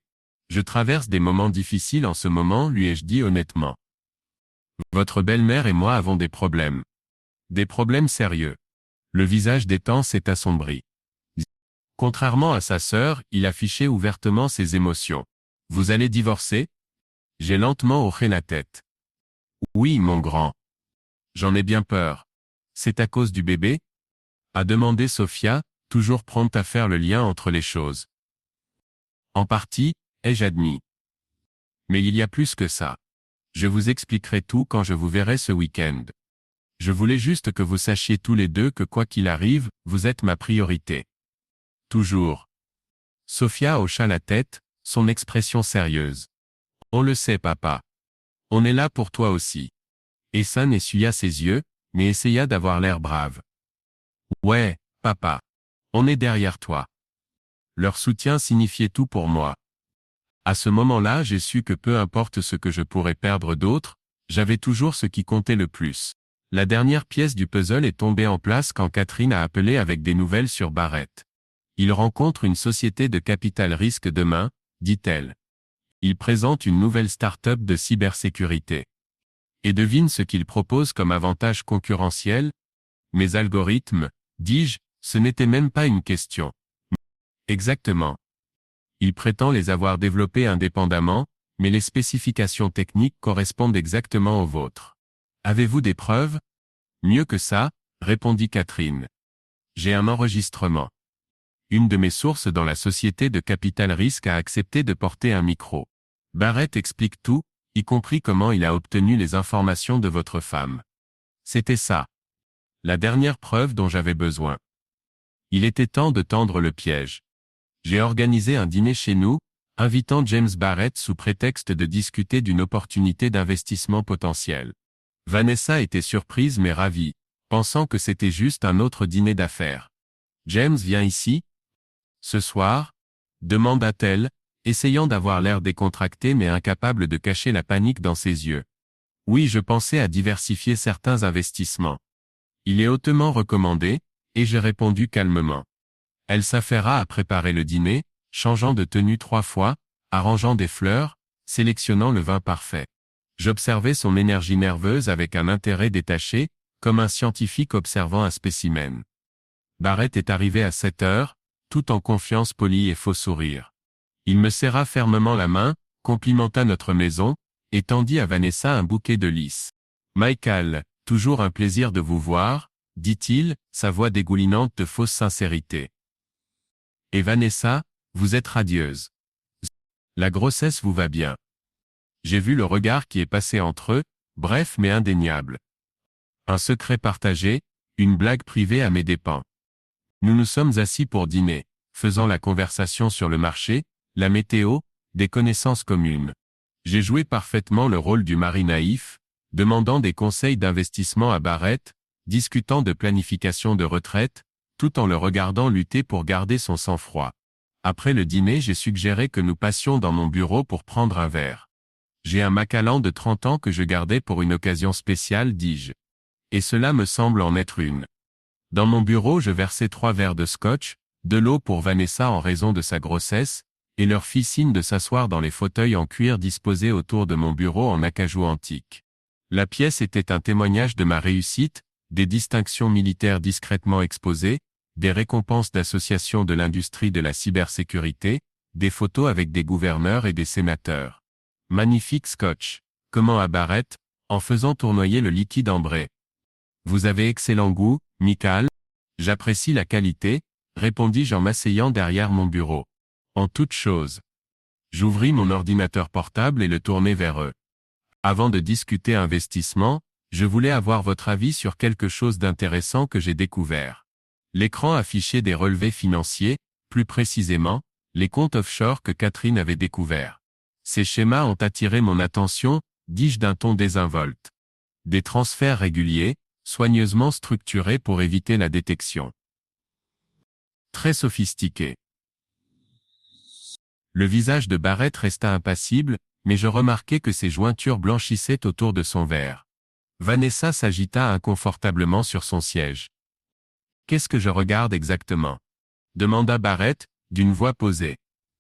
Je traverse des moments difficiles en ce moment, lui ai-je dit honnêtement. Votre belle-mère et moi avons des problèmes. Des problèmes sérieux. Le visage d'Ethan s'est assombri. Contrairement à sa sœur, il affichait ouvertement ses émotions. Vous allez divorcer? J'ai lentement hoché la tête. Oui, mon grand. J'en ai bien peur. C'est à cause du bébé? A demandé Sophia, toujours prompte à faire le lien entre les choses. En partie, ai-je admis. Mais il y a plus que ça. Je vous expliquerai tout quand je vous verrai ce week-end. Je voulais juste que vous sachiez tous les deux que quoi qu'il arrive, vous êtes ma priorité. Toujours. Sophia hocha la tête, son expression sérieuse. On le sait, papa. On est là pour toi aussi. Ethan essuya ses yeux, mais essaya d'avoir l'air brave. Ouais, papa. On est derrière toi. Leur soutien signifiait tout pour moi. À ce moment-là, j'ai su que peu importe ce que je pourrais perdre d'autre, j'avais toujours ce qui comptait le plus. La dernière pièce du puzzle est tombée en place quand Catherine a appelé avec des nouvelles sur Barrett. Il rencontre une société de capital risque demain, dit-elle. Il présente une nouvelle start-up de cybersécurité. Et devine ce qu'il propose comme avantage concurrentiel? Mes algorithmes, dis-je, ce n'était même pas une question. Exactement. Il prétend les avoir développés indépendamment, mais les spécifications techniques correspondent exactement aux vôtres. Avez-vous des preuves? Mieux que ça, répondit Catherine. J'ai un enregistrement. Une de mes sources dans la société de capital risque a accepté de porter un micro. Barrett explique tout, y compris comment il a obtenu les informations de votre femme. C'était ça. La dernière preuve dont j'avais besoin. Il était temps de tendre le piège. J'ai organisé un dîner chez nous, invitant James Barrett sous prétexte de discuter d'une opportunité d'investissement potentiel. Vanessa était surprise mais ravie, pensant que c'était juste un autre dîner d'affaires. James vient ici? Ce soir? Demanda-t-elle, essayant d'avoir l'air décontracté mais incapable de cacher la panique dans ses yeux. Oui, je pensais à diversifier certains investissements. Il est hautement recommandé, et j'ai répondu calmement. Elle s'affaira à préparer le dîner, changeant de tenue 3 fois, arrangeant des fleurs, sélectionnant le vin parfait. J'observais son énergie nerveuse avec un intérêt détaché, comme un scientifique observant un spécimen. Barrett est arrivé à 7 heures, tout en confiance polie et faux sourire. Il me serra fermement la main, complimenta notre maison, et tendit à Vanessa un bouquet de lys. « Michael, toujours un plaisir de vous voir, » dit-il, sa voix dégoulinante de fausse sincérité. « Et Vanessa, vous êtes radieuse. La grossesse vous va bien. » J'ai vu le regard qui est passé entre eux, bref mais indéniable. Un secret partagé, une blague privée à mes dépens. Nous nous sommes assis pour dîner, faisant la conversation sur le marché, la météo, des connaissances communes. J'ai joué parfaitement le rôle du mari naïf, demandant des conseils d'investissement à Barrett, discutant de planification de retraite, tout en le regardant lutter pour garder son sang-froid. Après le dîner, j'ai suggéré que nous passions dans mon bureau pour prendre un verre. J'ai un Macallan de 30 ans que je gardais pour une occasion spéciale, dis-je. Et cela me semble en être une. Dans mon bureau, je versai 3 verres de scotch, de l'eau pour Vanessa en raison de sa grossesse, et leur fis signe de s'asseoir dans les fauteuils en cuir disposés autour de mon bureau en acajou antique. La pièce était un témoignage de ma réussite, des distinctions militaires discrètement exposées, des récompenses d'associations de l'industrie de la cybersécurité, des photos avec des gouverneurs et des sénateurs. Magnifique scotch. Comment à Barrett, en faisant tournoyer le liquide ambré. Vous avez excellent goût, Michael. J'apprécie la qualité, répondis-je en m'asseyant derrière mon bureau. En toute chose. J'ouvris mon ordinateur portable et le tournai vers eux. Avant de discuter investissement, je voulais avoir votre avis sur quelque chose d'intéressant que j'ai découvert. L'écran affichait des relevés financiers, plus précisément, les comptes offshore que Catherine avait découverts. Ces schémas ont attiré mon attention, dis-je d'un ton désinvolte. Des transferts réguliers, soigneusement structurés pour éviter la détection. Très sophistiqué. Le visage de Barrett resta impassible, mais je remarquai que ses jointures blanchissaient autour de son verre. Vanessa s'agita inconfortablement sur son siège. « Qu'est-ce que je regarde exactement » demanda Barrett, d'une voix posée.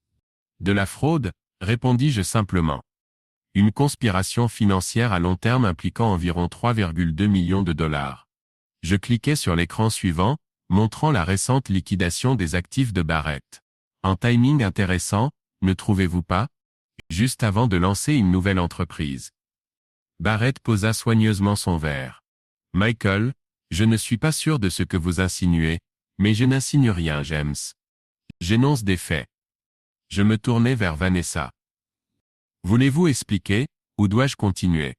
« De la fraude » répondis-je simplement. « Une conspiration financière à long terme impliquant environ 3,2 millions de dollars. » Je cliquai sur l'écran suivant, montrant la récente liquidation des actifs de Barrett. Un timing intéressant, ne trouvez-vous pas? Juste avant de lancer une nouvelle entreprise. Barrett posa soigneusement son verre. « Michael, je ne suis pas sûr de ce que vous insinuez, mais je n'insinue rien, James. J'énonce des faits. » Je me tournai vers Vanessa. « Voulez-vous expliquer, ou dois-je continuer ?»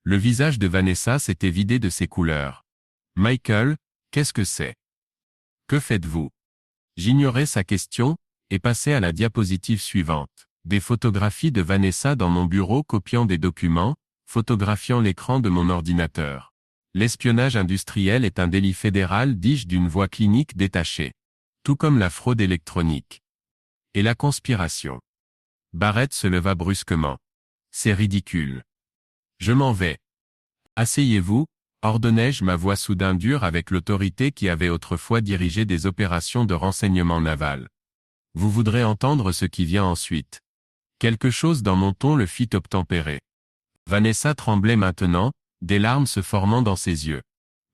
Le visage de Vanessa s'était vidé de ses couleurs. « Michael, qu'est-ce que c'est? Que faites-vous » J'ignorais sa question, et passai à la diapositive suivante. Des photographies de Vanessa dans mon bureau copiant des documents, photographiant l'écran de mon ordinateur. L'espionnage industriel est un délit fédéral, dis-je d'une voix clinique détachée. Tout comme la fraude électronique. Et la conspiration. Barrett se leva brusquement. C'est ridicule. Je m'en vais. Asseyez-vous, ordonnai-je ma voix soudain dure avec l'autorité qui avait autrefois dirigé des opérations de renseignement naval. Vous voudrez entendre ce qui vient ensuite. Quelque chose dans mon ton le fit obtempérer. Vanessa tremblait maintenant, des larmes se formant dans ses yeux.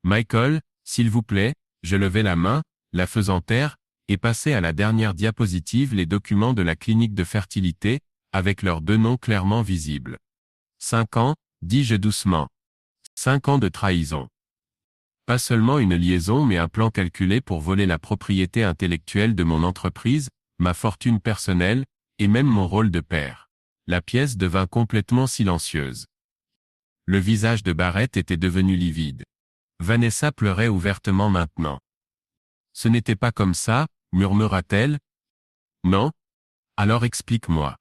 Michael, s'il vous plaît, je levai la main, la faisant taire, et passai à la dernière diapositive les documents de la clinique de fertilité, avec leurs 2 noms clairement visibles. 5 ans, dis-je doucement. 5 ans de trahison. Pas seulement une liaison mais un plan calculé pour voler la propriété intellectuelle de mon entreprise, ma fortune personnelle, et même mon rôle de père. La pièce devint complètement silencieuse. Le visage de Barrett était devenu livide. Vanessa pleurait ouvertement maintenant. « Ce n'était pas comme ça, murmura-t-elle. « Non? Alors explique-moi.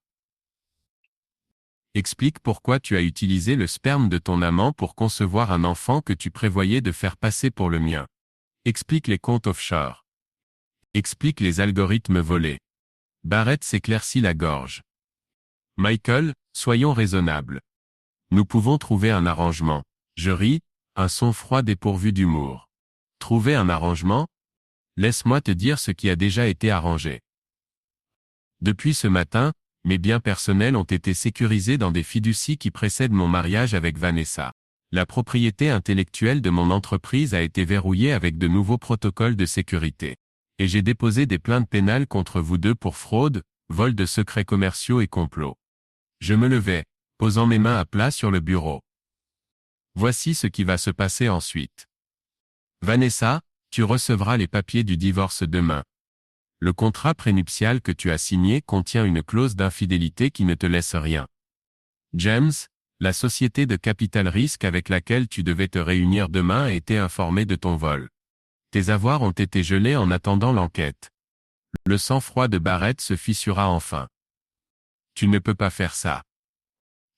Explique pourquoi tu as utilisé le sperme de ton amant pour concevoir un enfant que tu prévoyais de faire passer pour le mien. Explique les comptes offshore. Explique les algorithmes volés. » Barrett s'éclaircit la gorge. « Michael, soyons raisonnables. Nous pouvons trouver un arrangement. » Je ris, un son froid dépourvu d'humour. « Trouver un arrangement? Laisse-moi te dire ce qui a déjà été arrangé. Depuis ce matin, mes biens personnels ont été sécurisés dans des fiducies qui précèdent mon mariage avec Vanessa. La propriété intellectuelle de mon entreprise a été verrouillée avec de nouveaux protocoles de sécurité. Et j'ai déposé des plaintes pénales contre vous deux pour fraude, vol de secrets commerciaux et complot. Je me levai, posant mes mains à plat sur le bureau. Voici ce qui va se passer ensuite. Vanessa, tu recevras les papiers du divorce demain. Le contrat prénuptial que tu as signé contient une clause d'infidélité qui ne te laisse rien. James, la société de capital risque avec laquelle tu devais te réunir demain a été informée de ton vol. Tes avoirs ont été gelés en attendant l'enquête. Le sang-froid de Barrett se fissura enfin. Tu ne peux pas faire ça.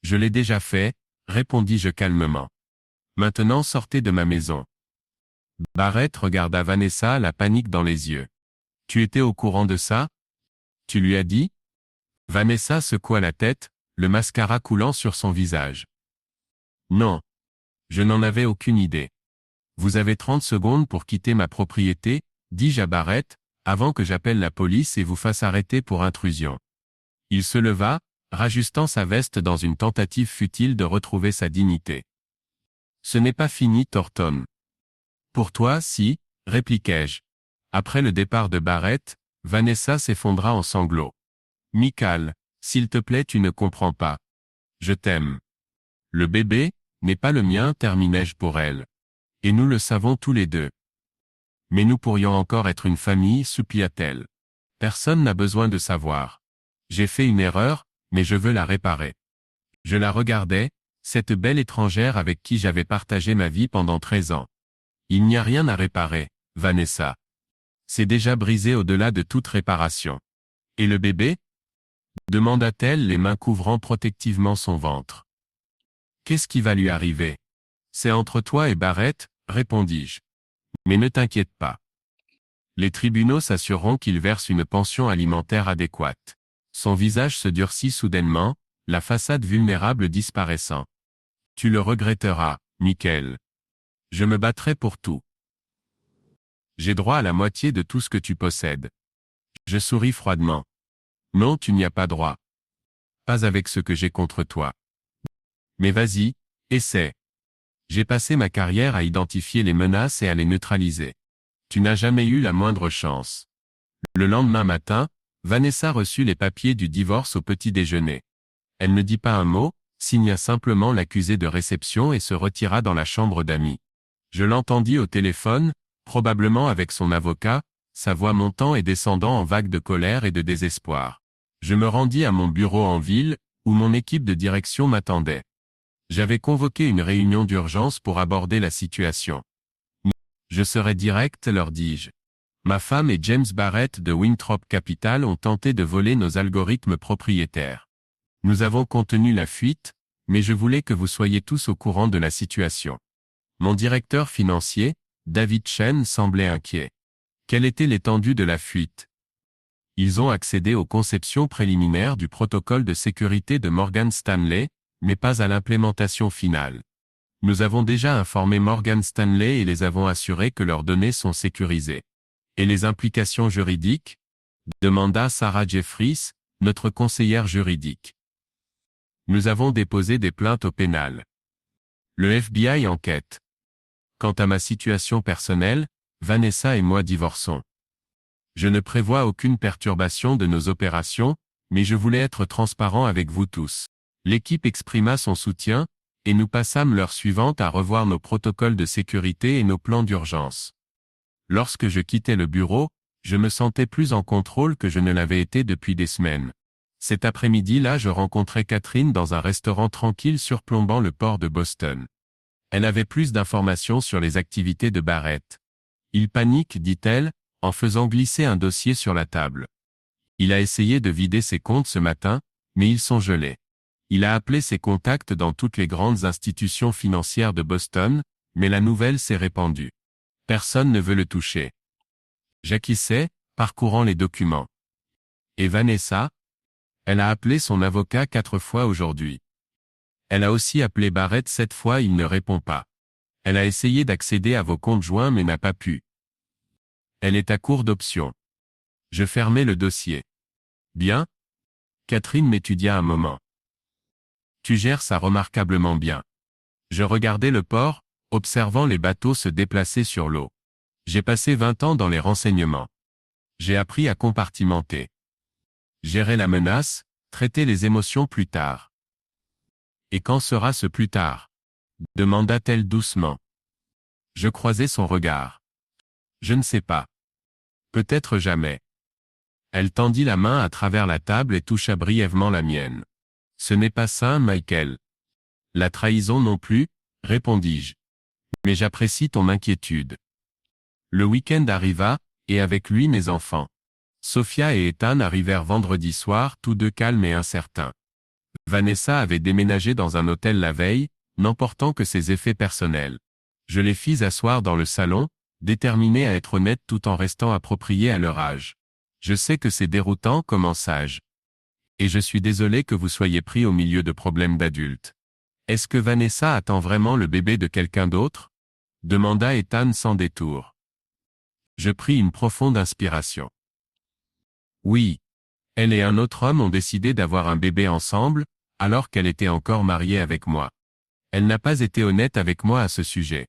Je l'ai déjà fait, répondis-je calmement. Maintenant sortez de ma maison. Barrett regarda Vanessa, la panique dans les yeux. Tu étais au courant de ça? Tu lui as dit? Vanessa secoua la tête, le mascara coulant sur son visage. Non. Je n'en avais aucune idée. Vous avez 30 secondes pour quitter ma propriété, dis-je à Barrett, avant que j'appelle la police et vous fasse arrêter pour intrusion. Il se leva, rajustant sa veste dans une tentative futile de retrouver sa dignité. Ce n'est pas fini, Thornton. Pour toi, si, répliquai-je. Après le départ de Barrett, Vanessa s'effondra en sanglots. Michael, s'il te plaît, tu ne comprends pas. Je t'aime. Le bébé n'est pas le mien, terminai-je pour elle. Et nous le savons tous les deux. Mais nous pourrions encore être une famille, supplia-t-elle. Personne n'a besoin de savoir. J'ai fait une erreur, mais je veux la réparer. Je la regardais, cette belle étrangère avec qui j'avais partagé ma vie pendant 13 ans. Il n'y a rien à réparer, Vanessa. C'est déjà brisé au-delà de toute réparation. Et le bébé? Demanda-t-elle, les mains couvrant protectivement son ventre. Qu'est-ce qui va lui arriver? C'est entre toi et Barrett, répondis-je. Mais ne t'inquiète pas. Les tribunaux s'assureront qu'il verse une pension alimentaire adéquate. Son visage se durcit soudainement, la façade vulnérable disparaissant. Tu le regretteras, Michael. Je me battrai pour tout. J'ai droit à la moitié de tout ce que tu possèdes. Je souris froidement. Non, tu n'y as pas droit. Pas avec ce que j'ai contre toi. Mais vas-y, essaie. J'ai passé ma carrière à identifier les menaces et à les neutraliser. Tu n'as jamais eu la moindre chance. Le lendemain matin, Vanessa reçut les papiers du divorce au petit déjeuner. Elle ne dit pas un mot, signa simplement l'accusé de réception et se retira dans la chambre d'amis. Je l'entendis au téléphone, probablement avec son avocat, sa voix montant et descendant en vagues de colère et de désespoir. Je me rendis à mon bureau en ville, où mon équipe de direction m'attendait. J'avais convoqué une réunion d'urgence pour aborder la situation. Je serai direct, leur dis-je. Ma femme et James Barrett de Winthrop Capital ont tenté de voler nos algorithmes propriétaires. Nous avons contenu la fuite, mais je voulais que vous soyez tous au courant de la situation. Mon directeur financier, David Chen, semblait inquiet. Quelle était l'étendue de la fuite? Ils ont accédé aux conceptions préliminaires du protocole de sécurité de Morgan Stanley, mais pas à l'implémentation finale. Nous avons déjà informé Morgan Stanley et les avons assurés que leurs données sont sécurisées. Et les implications juridiques? Demanda Sarah Jeffries, notre conseillère juridique. Nous avons déposé des plaintes au pénal. Le FBI enquête. Quant à ma situation personnelle, Vanessa et moi divorçons. Je ne prévois aucune perturbation de nos opérations, mais je voulais être transparent avec vous tous. L'équipe exprima son soutien, et nous passâmes l'heure suivante à revoir nos protocoles de sécurité et nos plans d'urgence. Lorsque je quittais le bureau, je me sentais plus en contrôle que je ne l'avais été depuis des semaines. Cet après-midi-là, je rencontrai Catherine dans un restaurant tranquille surplombant le port de Boston. Elle avait plus d'informations sur les activités de Barrett. Il panique, dit-elle, en faisant glisser un dossier sur la table. Il a essayé de vider ses comptes ce matin, mais ils sont gelés. Il a appelé ses contacts dans toutes les grandes institutions financières de Boston, mais la nouvelle s'est répandue. Personne ne veut le toucher. J'acquiesçais, parcourant les documents. Et Vanessa? Elle a appelé son avocat 4 fois aujourd'hui. Elle a aussi appelé Barrett 7 fois, il ne répond pas. Elle a essayé d'accéder à vos comptes joints mais n'a pas pu. Elle est à court d'options. Je fermai le dossier. Bien? Catherine m'étudia un moment. Tu gères ça remarquablement bien. Je regardais le port, observant les bateaux se déplacer sur l'eau. J'ai passé 20 ans dans les renseignements. J'ai appris à compartimenter. Gérer la menace, traiter les émotions plus tard. Et quand sera ce plus tard? Demanda-t-elle doucement. Je croisai son regard. Je ne sais pas. Peut-être jamais. Elle tendit la main à travers la table et toucha brièvement la mienne. Ce n'est pas sain, Michael. La trahison non plus, répondis-je. Mais j'apprécie ton inquiétude. Le week-end arriva, et avec lui mes enfants. Sophia et Ethan arrivèrent vendredi soir, tous deux calmes et incertains. Vanessa avait déménagé dans un hôtel la veille, n'emportant que ses effets personnels. Je les fis asseoir dans le salon, déterminés à être honnêtes tout en restant appropriés à leur âge. Je sais que c'est déroutant, commençai-je. Et je suis désolé que vous soyez pris au milieu de problèmes d'adultes. Est-ce que Vanessa attend vraiment le bébé de quelqu'un d'autre? Demanda Ethan sans détour. Je pris une profonde inspiration. Oui. Elle et un autre homme ont décidé d'avoir un bébé ensemble, alors qu'elle était encore mariée avec moi. Elle n'a pas été honnête avec moi à ce sujet.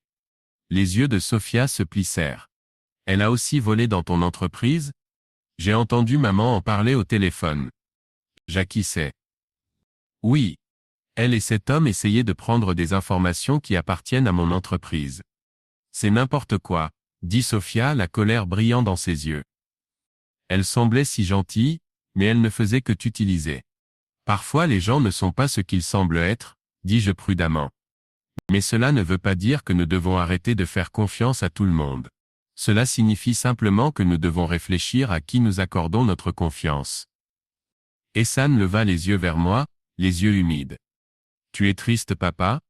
Les yeux de Sophia se plissèrent. Elle a aussi volé dans ton entreprise? J'ai entendu maman en parler au téléphone. J'acquiesçai. Oui. Elle et cet homme essayaient de prendre des informations qui appartiennent à mon entreprise. C'est n'importe quoi, dit Sophia, la colère brillant dans ses yeux. Elle semblait si gentille, mais elle ne faisait que t'utiliser. Parfois les gens ne sont pas ce qu'ils semblent être, dis-je prudemment. Mais cela ne veut pas dire que nous devons arrêter de faire confiance à tout le monde. Cela signifie simplement que nous devons réfléchir à qui nous accordons notre confiance. Ehsan leva les yeux vers moi, les yeux humides. Tu es triste, papa?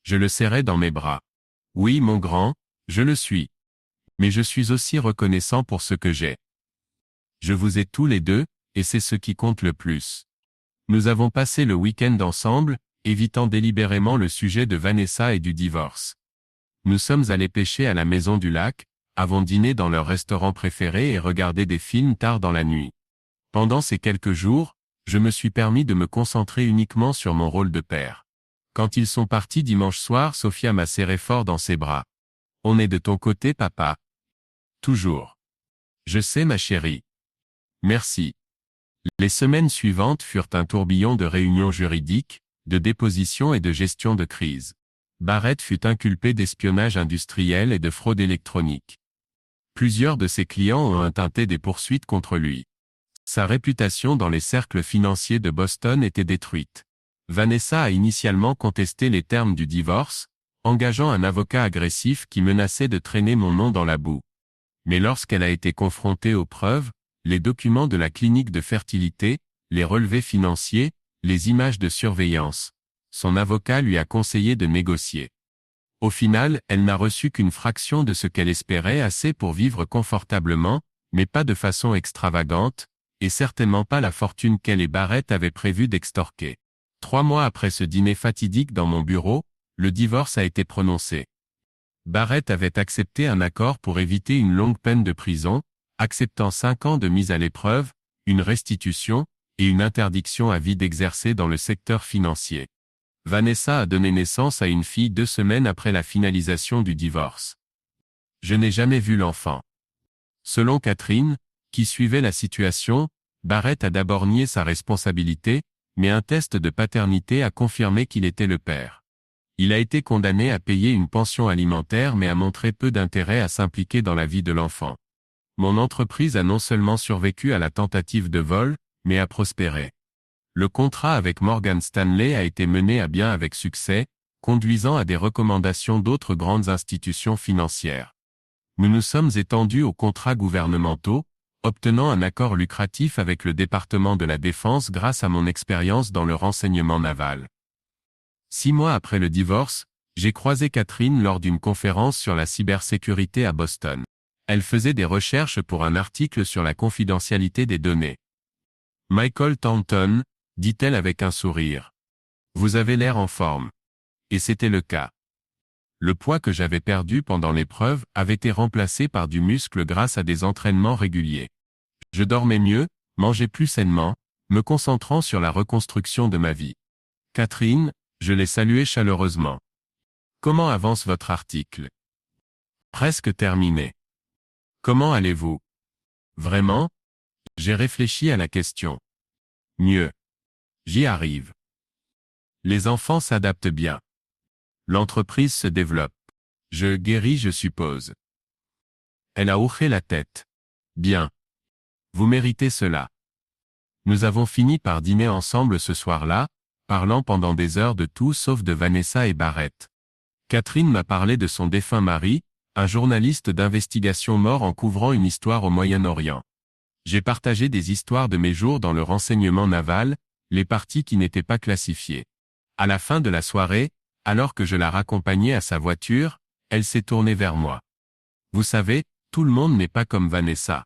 Je le serrai dans mes bras. Oui, mon grand, je le suis. Mais je suis aussi reconnaissant pour ce que j'ai. Je vous ai tous les deux, et c'est ce qui compte le plus. Nous avons passé le week-end ensemble, évitant délibérément le sujet de Vanessa et du divorce. Nous sommes allés pêcher à la maison du lac, avons dîné dans leur restaurant préféré et regardé des films tard dans la nuit. Pendant ces quelques jours, je me suis permis de me concentrer uniquement sur mon rôle de père. Quand ils sont partis dimanche soir, Sophia m'a serré fort dans ses bras. On est de ton côté, papa. Toujours. Je sais, ma chérie. Merci. Les semaines suivantes furent un tourbillon de réunions juridiques, de dépositions et de gestion de crise. Barrett fut inculpé d'espionnage industriel et de fraude électronique. Plusieurs de ses clients ont intenté des poursuites contre lui. Sa réputation dans les cercles financiers de Boston était détruite. Vanessa a initialement contesté les termes du divorce, engageant un avocat agressif qui menaçait de traîner mon nom dans la boue. Mais lorsqu'elle a été confrontée aux preuves, les documents de la clinique de fertilité, les relevés financiers, les images de surveillance, son avocat lui a conseillé de négocier. Au final, elle n'a reçu qu'une fraction de ce qu'elle espérait, assez pour vivre confortablement, mais pas de façon extravagante, et certainement pas la fortune qu'elle et Barrett avaient prévu d'extorquer. 3 mois après ce dîner fatidique dans mon bureau, le divorce a été prononcé. Barrett avait accepté un accord pour éviter une longue peine de prison, acceptant 5 ans de mise à l'épreuve, une restitution, et une interdiction à vie d'exercer dans le secteur financier. Vanessa a donné naissance à une fille 2 semaines après la finalisation du divorce. Je n'ai jamais vu l'enfant. Selon Catherine, qui suivait la situation, Barrett a d'abord nié sa responsabilité, mais un test de paternité a confirmé qu'il était le père. Il a été condamné à payer une pension alimentaire mais a montré peu d'intérêt à s'impliquer dans la vie de l'enfant. Mon entreprise a non seulement survécu à la tentative de vol, mais a prospéré. Le contrat avec Morgan Stanley a été mené à bien avec succès, conduisant à des recommandations d'autres grandes institutions financières. Nous nous sommes étendus aux contrats gouvernementaux, obtenant un accord lucratif avec le département de la Défense grâce à mon expérience dans le renseignement naval. 6 mois après le divorce, j'ai croisé Catherine lors d'une conférence sur la cybersécurité à Boston. Elle faisait des recherches pour un article sur la confidentialité des données. Michael Thornton, dit-elle avec un sourire. Vous avez l'air en forme. Et c'était le cas. Le poids que j'avais perdu pendant l'épreuve avait été remplacé par du muscle grâce à des entraînements réguliers. Je dormais mieux, mangeais plus sainement, me concentrant sur la reconstruction de ma vie. Catherine, je l'ai saluée chaleureusement. Comment avance votre article? Presque terminé. Comment allez-vous? Vraiment? J'ai réfléchi à la question. Mieux. J'y arrive. Les enfants s'adaptent bien. L'entreprise se développe. Je guéris, je suppose. Elle a hoché la tête. Bien. Vous méritez cela. Nous avons fini par dîner ensemble ce soir-là, parlant pendant des heures de tout sauf de Vanessa et Barrett. Catherine m'a parlé de son défunt mari, un journaliste d'investigation mort en couvrant une histoire au Moyen-Orient. J'ai partagé des histoires de mes jours dans le renseignement naval, les parties qui n'étaient pas classifiées. À la fin de la soirée, alors que je la raccompagnais à sa voiture, elle s'est tournée vers moi. Vous savez, tout le monde n'est pas comme Vanessa.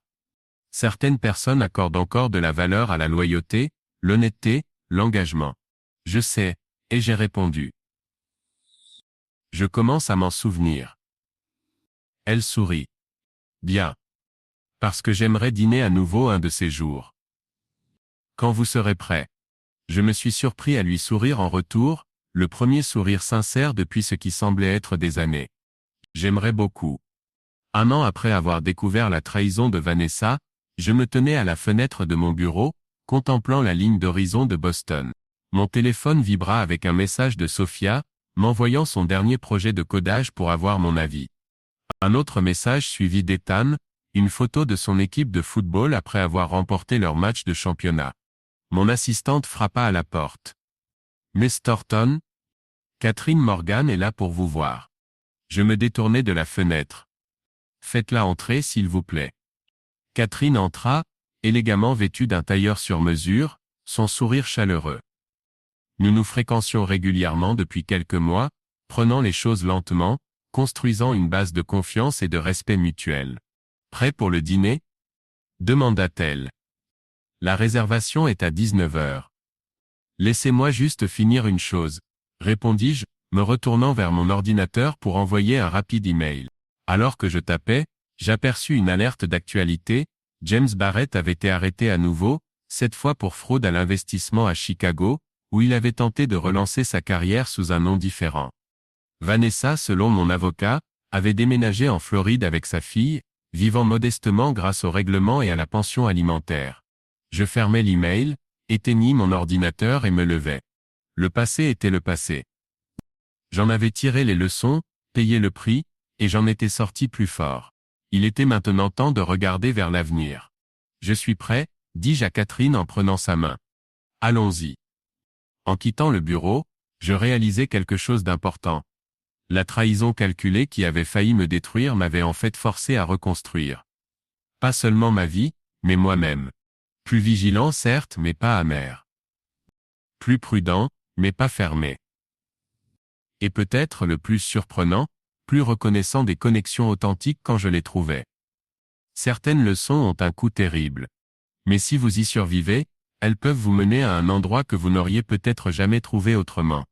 Certaines personnes accordent encore de la valeur à la loyauté, l'honnêteté, l'engagement. Je sais, et j'ai répondu. Je commence à m'en souvenir. Elle sourit. Bien. Parce que j'aimerais dîner à nouveau un de ces jours. Quand vous serez prêt. Je me suis surpris à lui sourire en retour, le premier sourire sincère depuis ce qui semblait être des années. J'aimerais beaucoup. 1 an après avoir découvert la trahison de Vanessa, je me tenais à la fenêtre de mon bureau, contemplant la ligne d'horizon de Boston. Mon téléphone vibra avec un message de Sophia, m'envoyant son dernier projet de codage pour avoir mon avis. Un autre message suivi d'Ethan, une photo de son équipe de football après avoir remporté leur match de championnat. Mon assistante frappa à la porte. Miss Thornton, Catherine Morgan est là pour vous voir. Je me détournai de la fenêtre. Faites-la entrer s'il vous plaît. Catherine entra, élégamment vêtue d'un tailleur sur mesure, son sourire chaleureux. Nous nous fréquentions régulièrement depuis quelques mois, prenant les choses lentement, construisant une base de confiance et de respect mutuel. Prêt pour le dîner? Demanda-t-elle. La réservation est à 19h. Laissez-moi juste finir une chose, répondis-je, me retournant vers mon ordinateur pour envoyer un rapide email. Alors que je tapais, j'aperçus une alerte d'actualité. James Barrett avait été arrêté à nouveau, cette fois pour fraude à l'investissement à Chicago, où il avait tenté de relancer sa carrière sous un nom différent. Vanessa, selon mon avocat, avait déménagé en Floride avec sa fille, vivant modestement grâce au règlement et à la pension alimentaire. Je fermai l'email, éteignis mon ordinateur et me levai. Le passé était le passé. J'en avais tiré les leçons, payé le prix, et j'en étais sorti plus fort. Il était maintenant temps de regarder vers l'avenir. Je suis prêt, dis-je à Catherine en prenant sa main. Allons-y. En quittant le bureau, je réalisai quelque chose d'important. La trahison calculée qui avait failli me détruire m'avait en fait forcé à reconstruire. Pas seulement ma vie, mais moi-même. Plus vigilant certes, mais pas amer. Plus prudent, mais pas fermé. Et peut-être le plus surprenant, plus reconnaissant des connexions authentiques quand je les trouvais. Certaines leçons ont un coût terrible. Mais si vous y survivez, elles peuvent vous mener à un endroit que vous n'auriez peut-être jamais trouvé autrement.